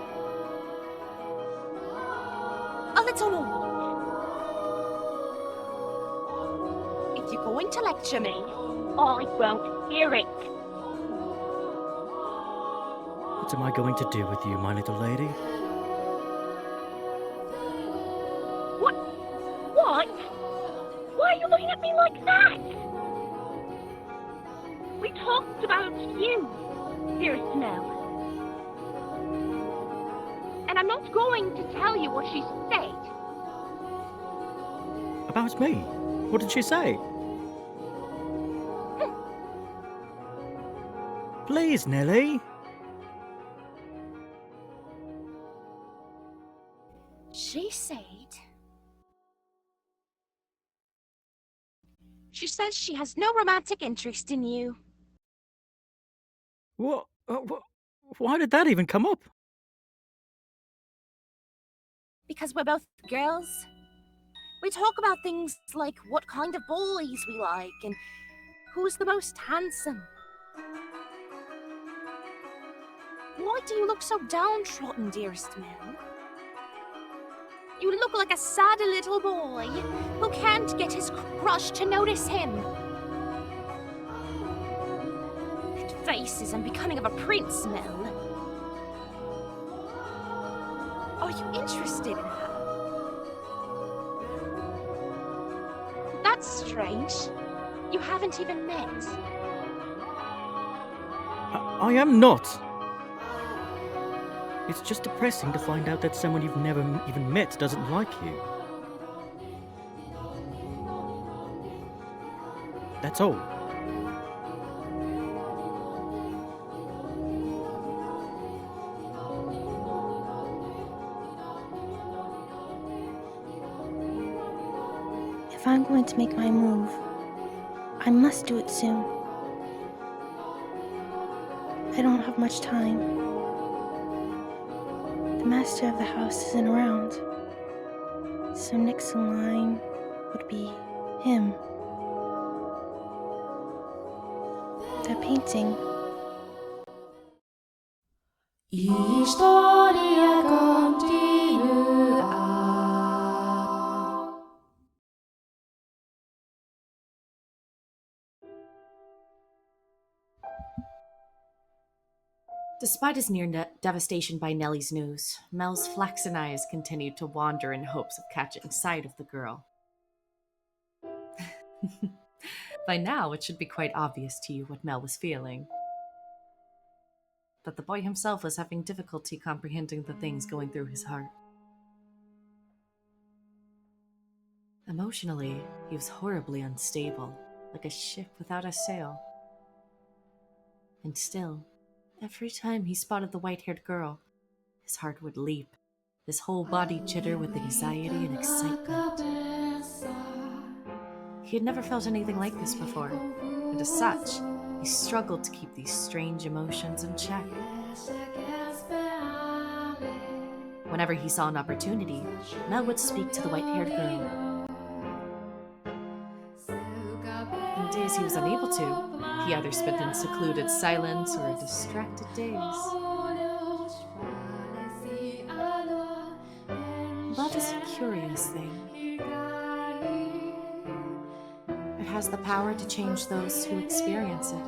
A little more. If you're going to lecture me, I won't hear it. What am I going to do with you, my little lady? What? Why are you looking at me like that? We talked about you, dearest Mell. And I'm not going to tell you what she said. About me? What did she say? Please, Nellie. She says she has no romantic interest in you. What? Why did that even come up? Because we're both girls. We talk about things like what kind of boys we like and who's the most handsome. Why do you look so downtrodden, dearest Mell? You look like a sad little boy who can't get his crush to notice him. That face is unbecoming of a prince, Mell. Are you interested in her? That's strange. You haven't even met. I am not. It's just depressing to find out that someone you've never even met doesn't like you. That's all. If I'm going to make my move, I must do it soon. I don't have much time. The master of the house isn't around, so next in line would be him. That painting. Historia continua. Despite his near devastation by Nellie's news, Mell's flaxen eyes continued to wander in hopes of catching sight of the girl. By now, it should be quite obvious to you what Mell was feeling. But the boy himself was having difficulty comprehending the things going through his heart. Emotionally, he was horribly unstable, like a ship without a sail. And still, every time he spotted the white-haired girl, his heart would leap, his whole body jitter with anxiety and excitement. He had never felt anything like this before, and as such, he struggled to keep these strange emotions in check. Whenever he saw an opportunity, Mell would speak to the white-haired girl. In days he was unable to, he either spent in secluded silence or a distracted daze. Love is a curious thing. It has the power to change those who experience it.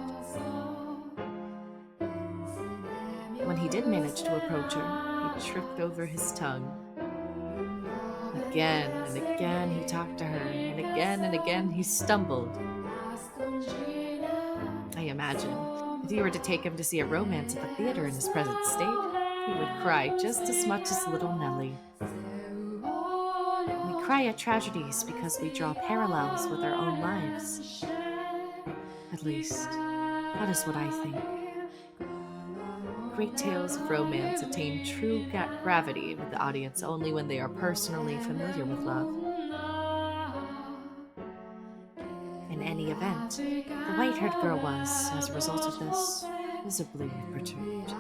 he did manage to approach her, he tripped over his tongue. Again and again he talked to her, and again he stumbled. I imagine, if you were to take him to see a romance at the theater in his present state, he would cry just as much as little Nellie. We cry at tragedies because we draw parallels with our own lives. At least, that is what I think. Great tales of romance attain true gravity with the audience only when they are personally familiar with love. In any event, the white-haired girl was, as a result of this, visibly perturbed.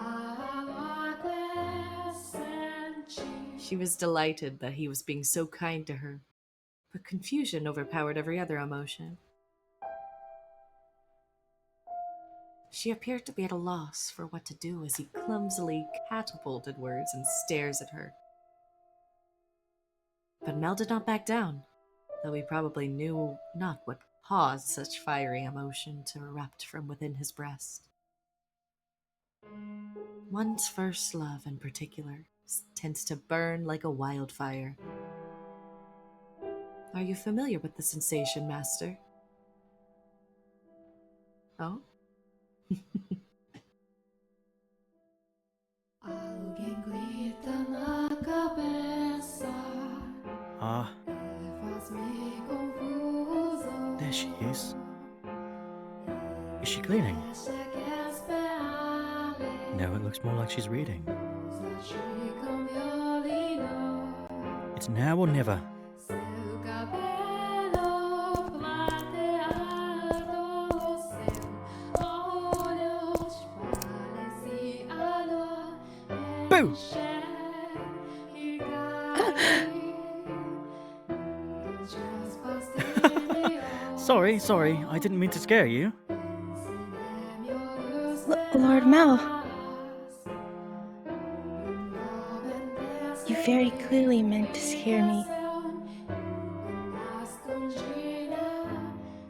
She was delighted that he was being so kind to her, but confusion overpowered every other emotion. She appeared to be at a loss for what to do as he clumsily catapulted words and stares at her. But Mell did not back down, though he probably knew not what caused such fiery emotion to erupt from within his breast. One's first love, in particular, tends to burn like a wildfire. Are you familiar with the sensation, Master? Oh? Ah. There she is. Is she cleaning? No, it looks more like she's reading. It's now or never. Boo! Sorry, I didn't mean to scare you. Lord Mell. You very clearly meant to scare me.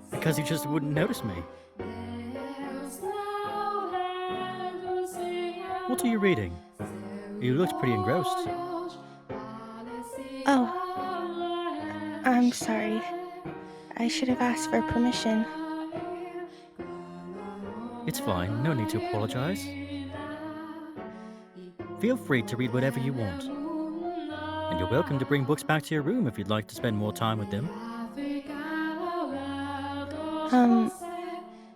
Because you just wouldn't notice me. What are you reading? You looked pretty engrossed. Oh, I'm sorry. I should have asked for permission. It's fine, no need to apologize. Feel free to read whatever you want. And you're welcome to bring books back to your room if you'd like to spend more time with them.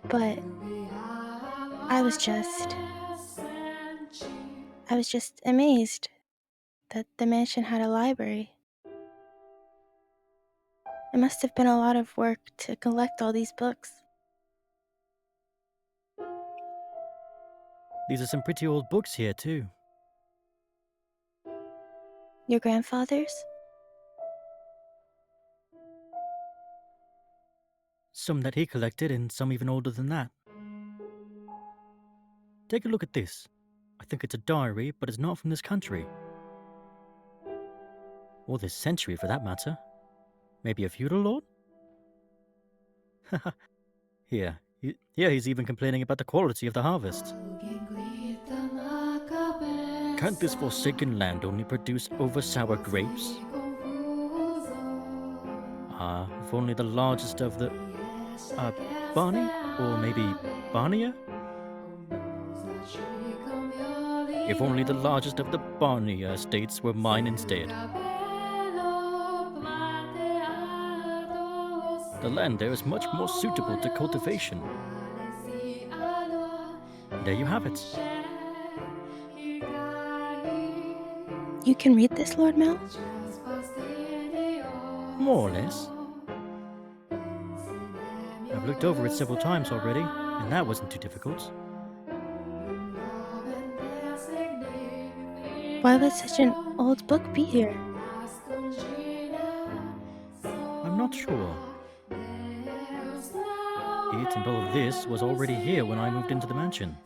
But I was just amazed that the mansion had a library. It must have been a lot of work to collect all these books. These are some pretty old books here, too. Your grandfather's? Some that he collected, and some even older than that. Take a look at this. I think it's a diary, but it's not from this country. Or this century, for that matter. Maybe a feudal lord? Here he's even complaining about the quality of the harvest. Can't this forsaken land only produce over-sour grapes? If only the largest of the... Barney? Or maybe Barnia? If only the largest of the Barnia estates were mine instead. The land there is much more suitable to cultivation. There you have it. You can read this, Lord Mell? More or less. I've looked over it several times already, and that wasn't too difficult. Why would such an old book be here? I'm not sure. It and all of this was already here when I moved into the mansion.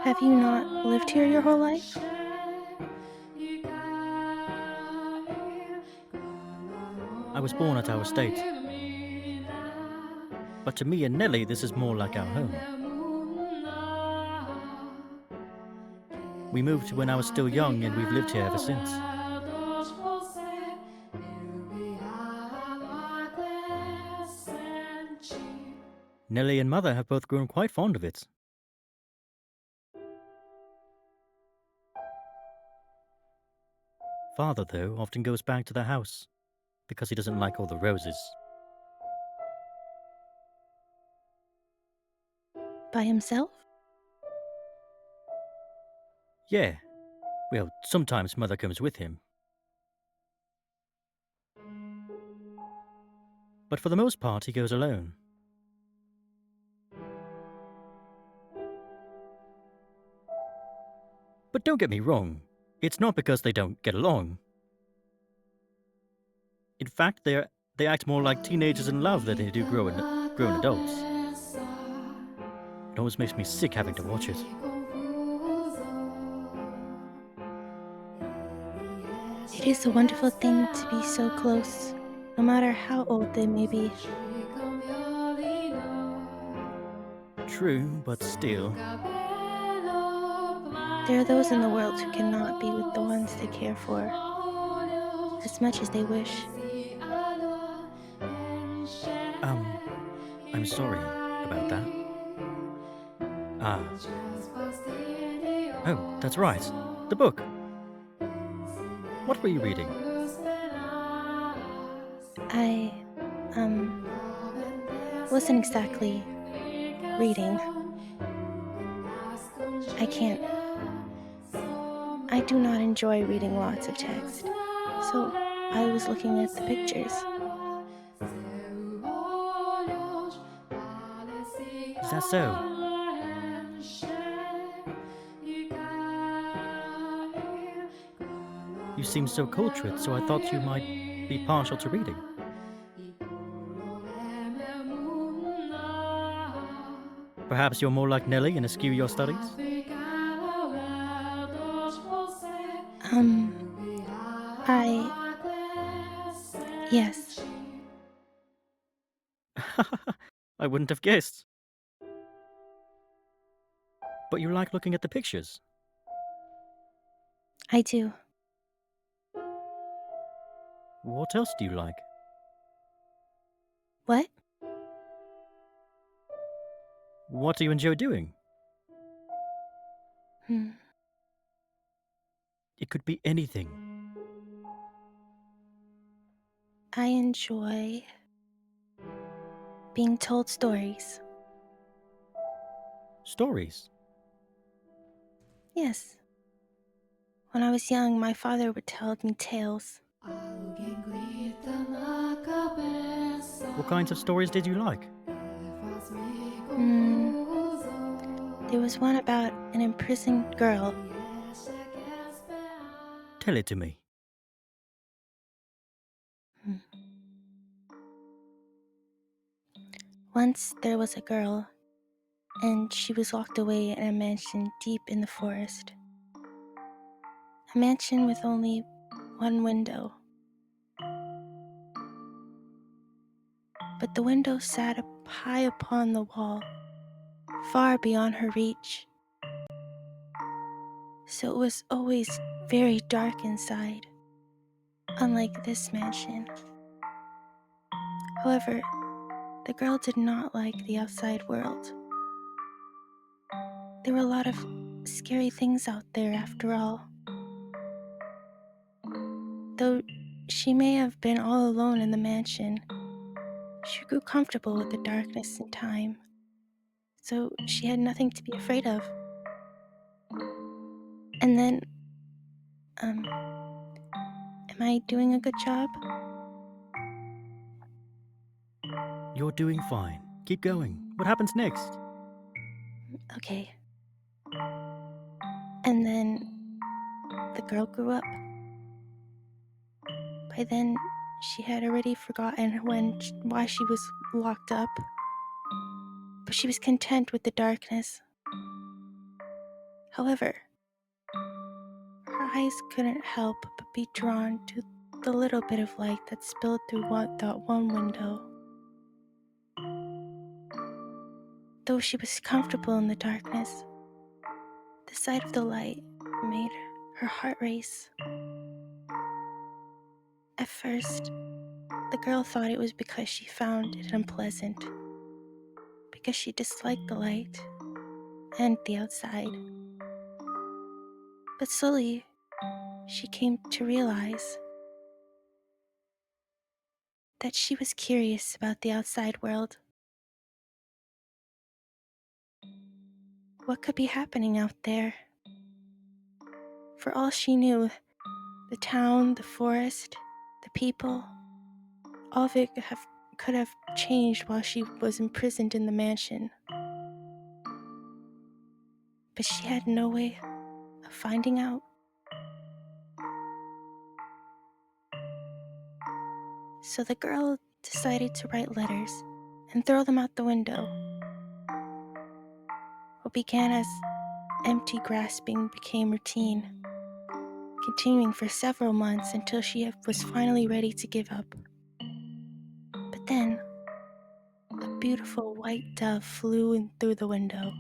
Have you not lived here your whole life? I was born at our estate. But to me and Nellie, this is more like our home. We moved when I was still young, and we've lived here ever since. Nellie and Mother have both grown quite fond of it. Father, though, often goes back to the house because he doesn't like all the roses. By himself? Yeah. Well, sometimes Mother comes with him. But for the most part, he goes alone. But don't get me wrong, it's not because they don't get along. In fact, they act more like teenagers in love than they do grown adults. It almost makes me sick having to watch it. It is a wonderful thing to be so close, no matter how old they may be. True, but still. There are those in the world who cannot be with the ones they care for, as much as they wish. I'm sorry about that. Oh, that's right. The book. What were you reading? I, wasn't exactly reading. I do not enjoy reading lots of text, so I was looking at the pictures. Is that so? You seem so cultured, so I thought you might be partial to reading. Perhaps you're more like Nellie and eschew your studies? Yes. I wouldn't have guessed. But you like looking at the pictures? I do. What else do you like? What? What do you enjoy doing? It could be anything. I enjoy being told stories. Stories? Yes. When I was young, my father would tell me tales. What kinds of stories did you like? There was one about an imprisoned girl. Tell it to me. Once there was a girl, and she was locked away in a mansion deep in the forest. A mansion with only one window. But the window sat up high upon the wall, far beyond her reach. So it was always very dark inside, unlike this mansion. However, the girl did not like the outside world. There were a lot of scary things out there after all. Though she may have been all alone in the mansion, she grew comfortable with the darkness in time, so she had nothing to be afraid of. And then, am I doing a good job? You're doing fine. Keep going. What happens next? Okay. And then the girl grew up. By then, she had already forgotten why she was locked up. But she was content with the darkness. However, her eyes couldn't help but be drawn to the little bit of light that spilled through that one window. Though she was comfortable in the darkness, the sight of the light made her heart race. At first, the girl thought it was because she found it unpleasant, because she disliked the light and the outside. But slowly, she came to realize that she was curious about the outside world. What could be happening out there? For all she knew, the town, the forest, the people, all of it could have changed while she was imprisoned in the mansion. But she had no way of finding out. So the girl decided to write letters and throw them out the window. What began as empty grasping became routine, continuing for several months until she was finally ready to give up. But then, a beautiful white dove flew in through the window.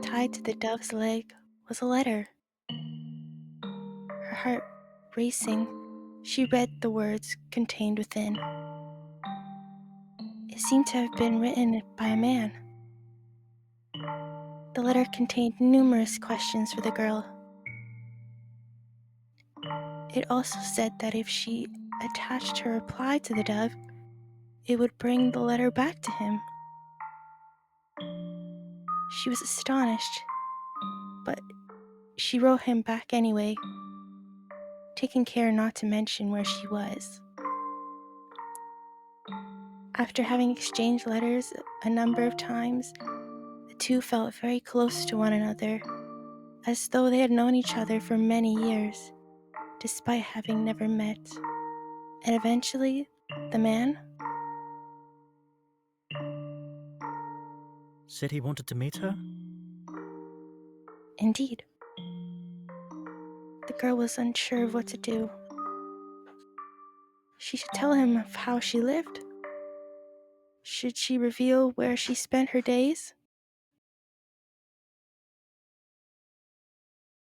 Tied to the dove's leg was a letter. Her heart racing, she read the words contained within. It seemed to have been written by a man. The letter contained numerous questions for the girl. It also said that if she attached her reply to the dove, it would bring the letter back to him. She was astonished, but she wrote him back anyway, taking care not to mention where she was. After having exchanged letters a number of times, the two felt very close to one another, as though they had known each other for many years, despite having never met. And eventually, the man Said he wanted to meet her? indeed. The girl was unsure of what to do. She should tell him of how she lived. Should she reveal where she spent her days?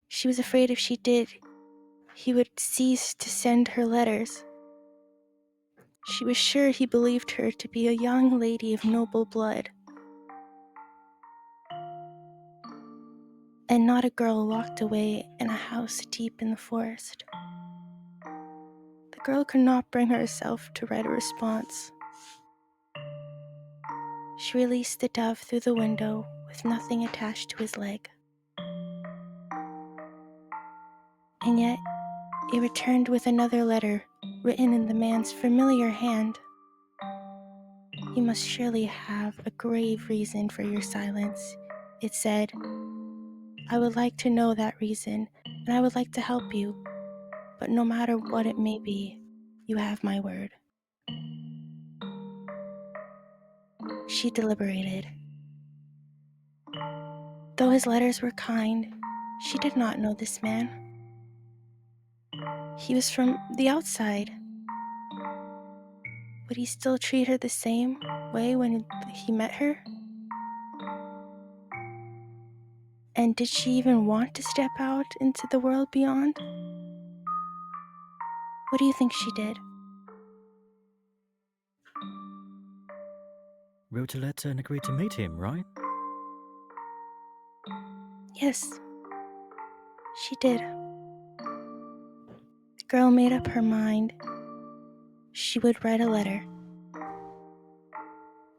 She was afraid if she did, he would cease to send her letters. She was sure he believed her to be a young lady of noble blood, and not a girl locked away in a house deep in the forest. The girl could not bring herself to write a response. She released the dove through the window with nothing attached to his leg. And yet, it returned with another letter written in the man's familiar hand. You must surely have a grave reason for your silence, it said. I would like to know that reason, and I would like to help you, but no matter what it may be, you have my word. She deliberated. Though his letters were kind, she did not know this man. He was from the outside. Would he still treat her the same way when he met her? And did she even want to step out into the world beyond? What do you think she did? Wrote a letter and agreed to meet him, right? Yes, she did. The girl made up her mind. She would write a letter.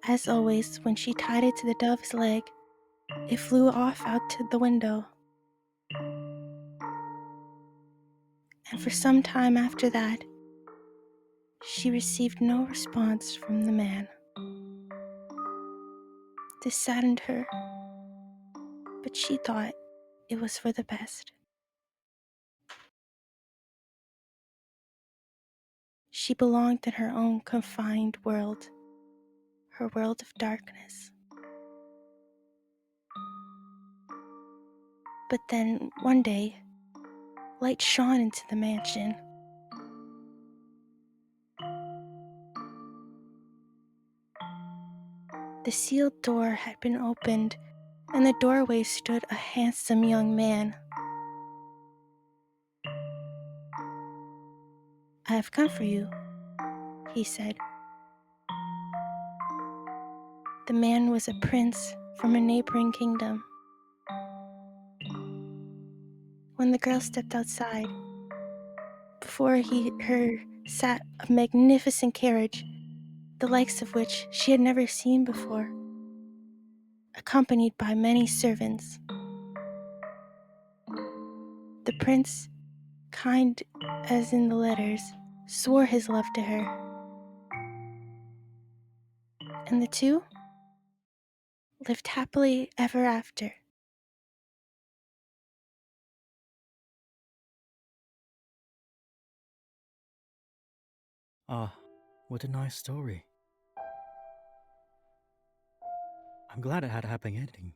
As always, when she tied it to the dove's leg, it flew off out to the window. And for some time after that, she received no response from the man. This saddened her, but she thought it was for the best. She belonged in her own confined world, her world of darkness. But then, one day, light shone into the mansion. The sealed door had been opened In the doorway stood a handsome young man. "I have come for you," he said. The man was a prince from a neighboring kingdom. When the girl stepped outside, before her sat a magnificent carriage, the likes of which she had never seen before, accompanied by many servants. The prince, kind as in the letters, swore his love to her. And the two lived happily ever after. Ah, what a nice story. I'm glad it had a happy ending.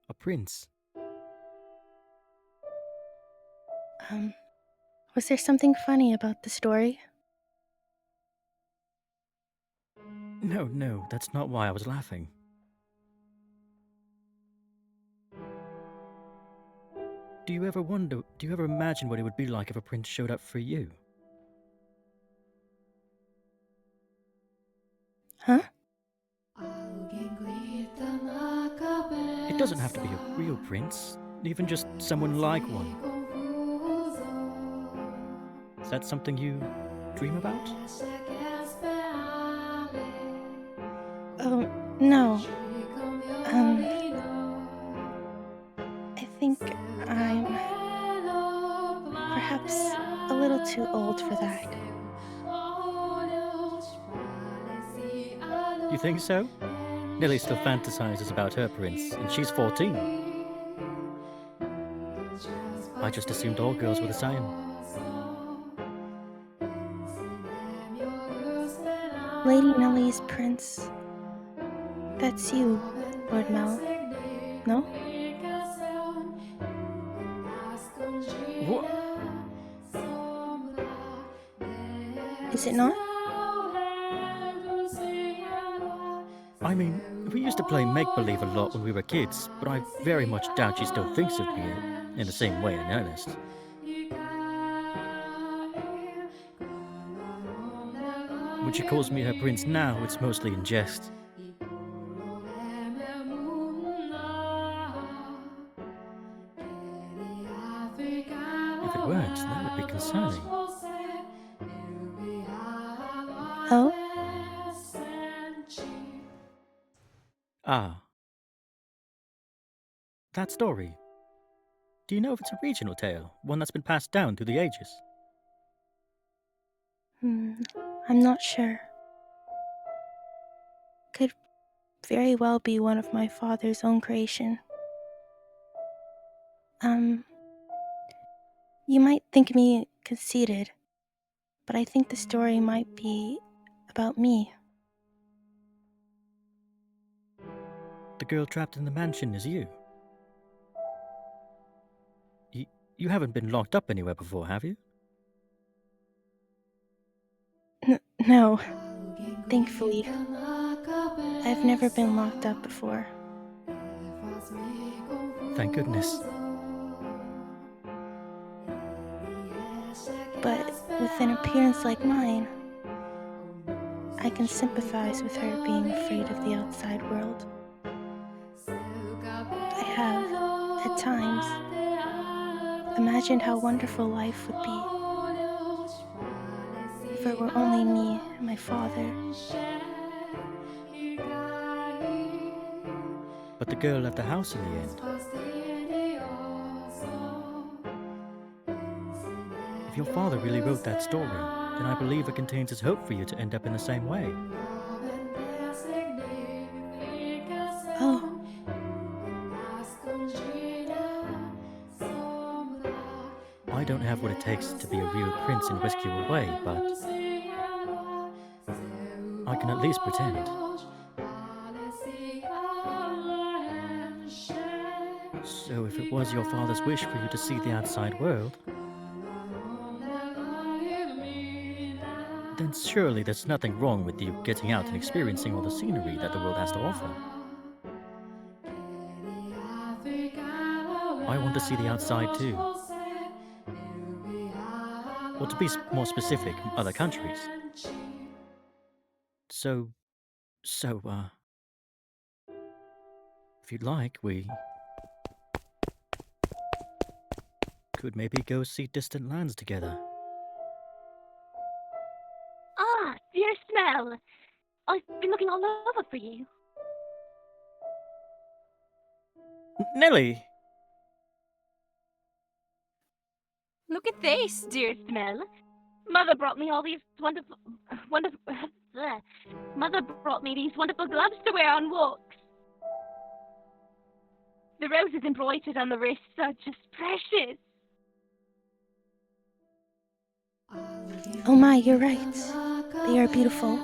A prince. Was there something funny about the story? No, that's not why I was laughing. Do you ever imagine what it would be like if a prince showed up for you? Huh? It doesn't have to be a real prince, even just someone like one. Is that something you dream about? Oh, no. I think I'm perhaps a little too old for that. You think so? Nellie still fantasizes about her prince, and she's 14. I just assumed all girls were the same. Lady Nellie's prince. That's you, Lord Mell. No? What? Is it not? I mean, we used to play make-believe a lot when we were kids, but I very much doubt she still thinks of me in the same way in earnest. When she calls me her prince now, it's mostly in jest. If it weren't, that would be concerning. Oh? Ah. That story. Do you know if it's a regional tale, one that's been passed down through the ages? I'm not sure. Could very well be one of my father's own creation. You might think me conceited, but I think the story might be about me. The girl trapped in the mansion is you. You haven't been locked up anywhere before, have you? No. Thankfully. I've never been locked up before. Thank goodness. But with an appearance like mine, I can sympathize with her being afraid of the outside world. I have, at times, imagined how wonderful life would be if it were only me and my father. But the girl left the house in the end. If your father really wrote that story, then I believe it contains his hope for you to end up in the same way. Oh. I don't have what it takes to be a real prince and whisk you away, but I can at least pretend. So if it was your father's wish for you to see the outside world, then surely there's nothing wrong with you getting out and experiencing all the scenery that the world has to offer. I want to see the outside too. Or to be more specific, other countries. So, if you'd like, we could maybe go see distant lands together. Ah, dear Mell. I've been looking all over for you. Nellie! Look at this, dear Mell. Mother brought me all these wonderful... Mother brought me these wonderful gloves to wear on walks. The roses embroidered on the wrists are just precious. Oh my, you're right. They are beautiful.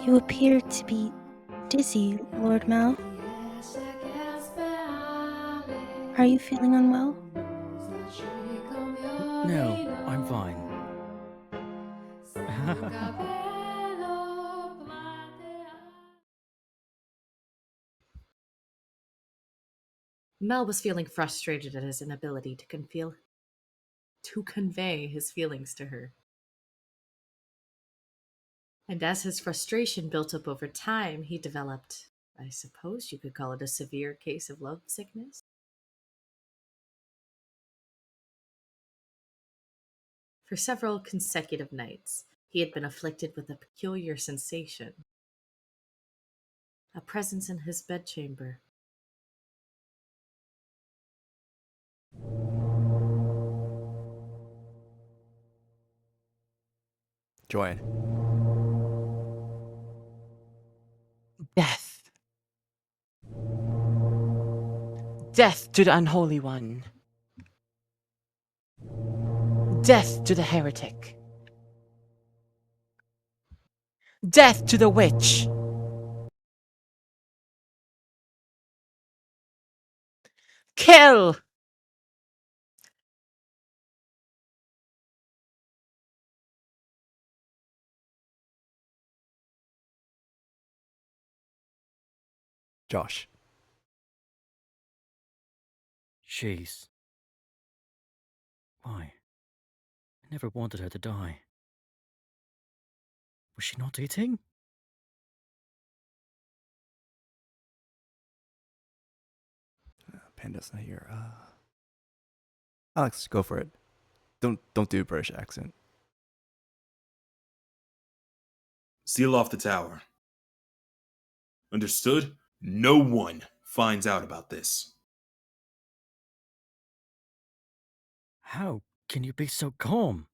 You appear to be dizzy, Lord Mell. Are you feeling unwell? No, I'm fine. Mell was feeling frustrated at his inability to convey his feelings to her. And as his frustration built up over time, he developed, I suppose you could call it a severe case of love sickness. For several consecutive nights, he had been afflicted with a peculiar sensation, a presence in his bedchamber. Joanne. Death. Death to the unholy one. Death to the heretic. Death to the witch. Kill! Josh. Jeez. Why? I never wanted her to die. Was she not eating? Panda's not here. Alex, go for it. Don't do a British accent. Seal off the tower. Understood? No one finds out about this. How can you be so calm?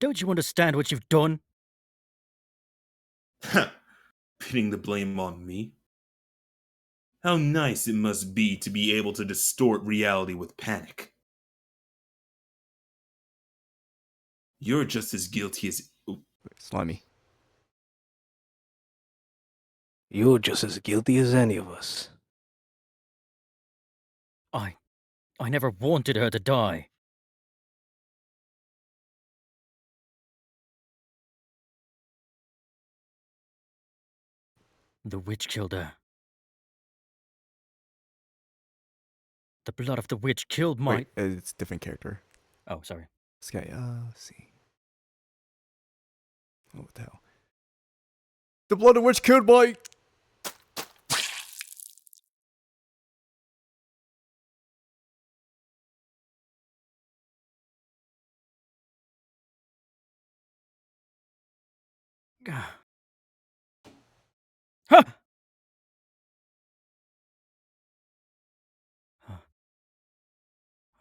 Don't you understand what you've done? Pinning the blame on me? How nice it must be able to distort reality with panic. You're just as guilty as... Slimey. You're just as guilty as any of us. I never wanted her to die. The witch killed her. The blood of the witch killed my... Wait, it's a different character. Oh, sorry. This guy, let's see. Oh, what the hell? The blood of witch killed my... Ha!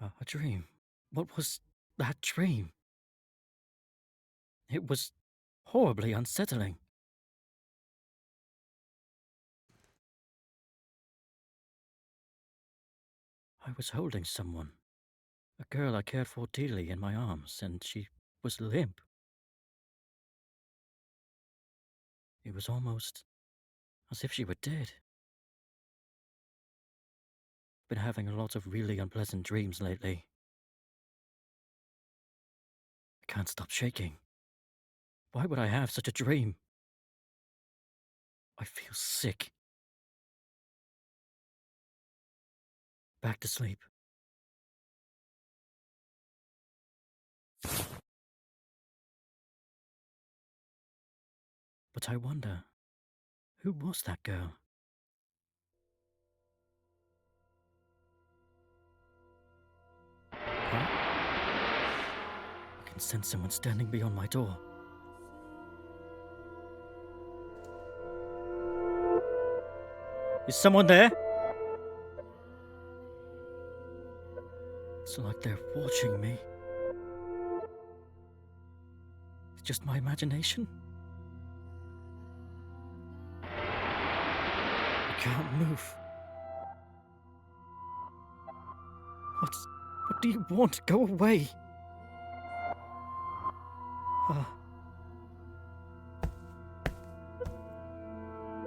A dream. What was that dream? It was horribly unsettling. I was holding someone. A girl I cared for dearly in my arms, and she was limp. It was almost as if she were dead. Been having a lot of really unpleasant dreams lately. I can't stop shaking. Why would I have such a dream? I feel sick. Back to sleep. But I wonder, who was that girl? Huh? I can sense someone standing beyond my door. Is someone there? It's like they're watching me. It's just my imagination. I can't move. What do you want? Go away.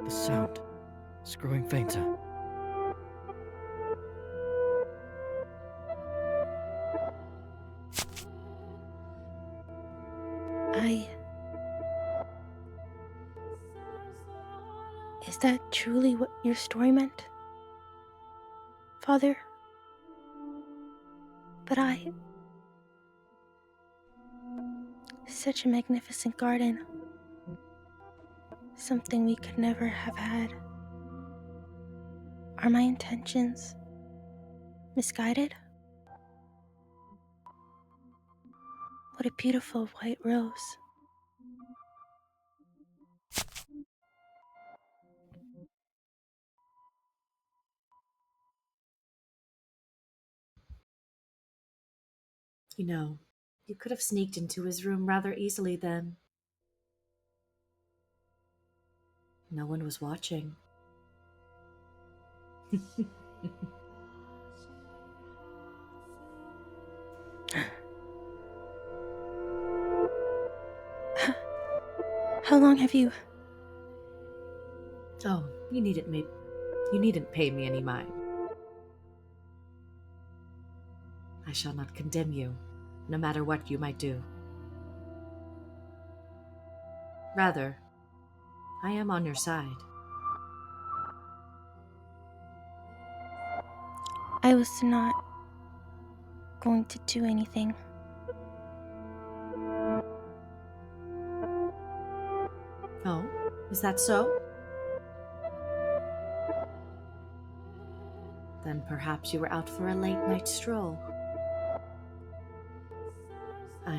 The sound is growing fainter. Is that truly what your story meant, Father? But such a magnificent garden. Something we could never have had. Are my intentions misguided? What a beautiful white rose. You know, you could have sneaked into his room rather easily then. No one was watching. How long have you... Oh, you needn't pay me any mind. I shall not condemn you, no matter what you might do. Rather, I am on your side. I was not going to do anything. Oh, is that so? Then perhaps you were out for a late-night stroll. I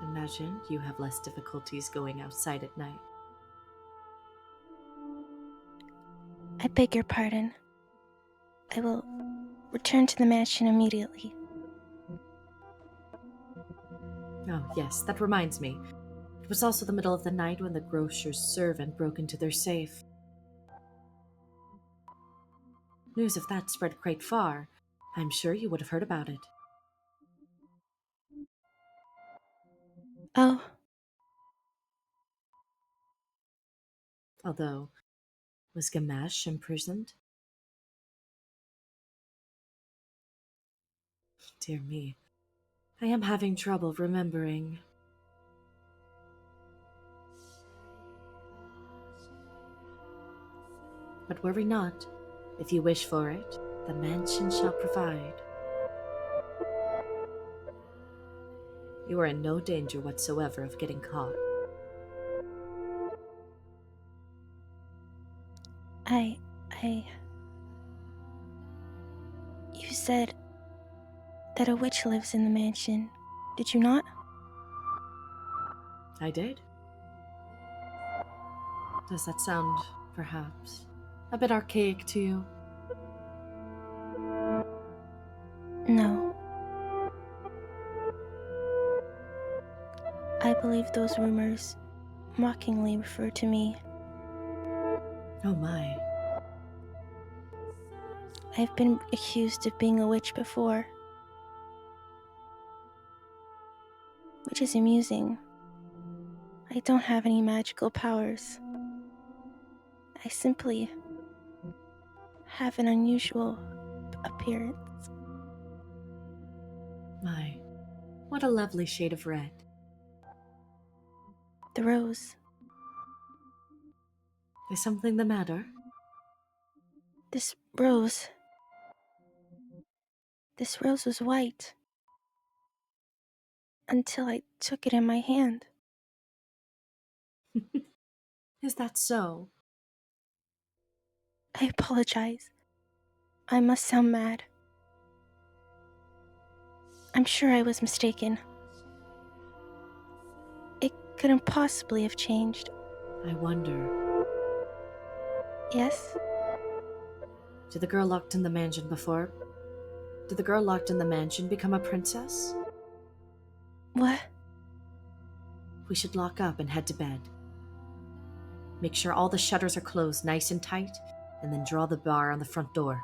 imagine you have less difficulties going outside at night. I beg your pardon. I will return to the mansion immediately. Oh, yes, that reminds me. It was also the middle of the night when the grocer's servant broke into their safe. News of that spread quite far. I'm sure you would have heard about it. Oh, Although, was Gamache imprisoned? Dear me, I am having trouble remembering. But worry not. If you wish for it, the mansion shall provide. You are in no danger whatsoever of getting caught. You said that a witch lives in the mansion, did you not? I did. Does that sound, perhaps, a bit archaic to you? No. I believe those rumors mockingly refer to me. Oh my. I've been accused of being a witch before. Which is amusing. I don't have any magical powers. I simply have an unusual appearance. My, what a lovely shade of red. The rose. Is something the matter? This rose. This rose was white. Until I took it in my hand. Is that so? I apologize. I must sound mad. I'm sure I was mistaken. It couldn't possibly have changed. I wonder. Yes? Did the girl locked in the mansion before? Did the girl locked in the mansion become a princess? What? We should lock up and head to bed. Make sure all the shutters are closed nice and tight, and then draw the bar on the front door.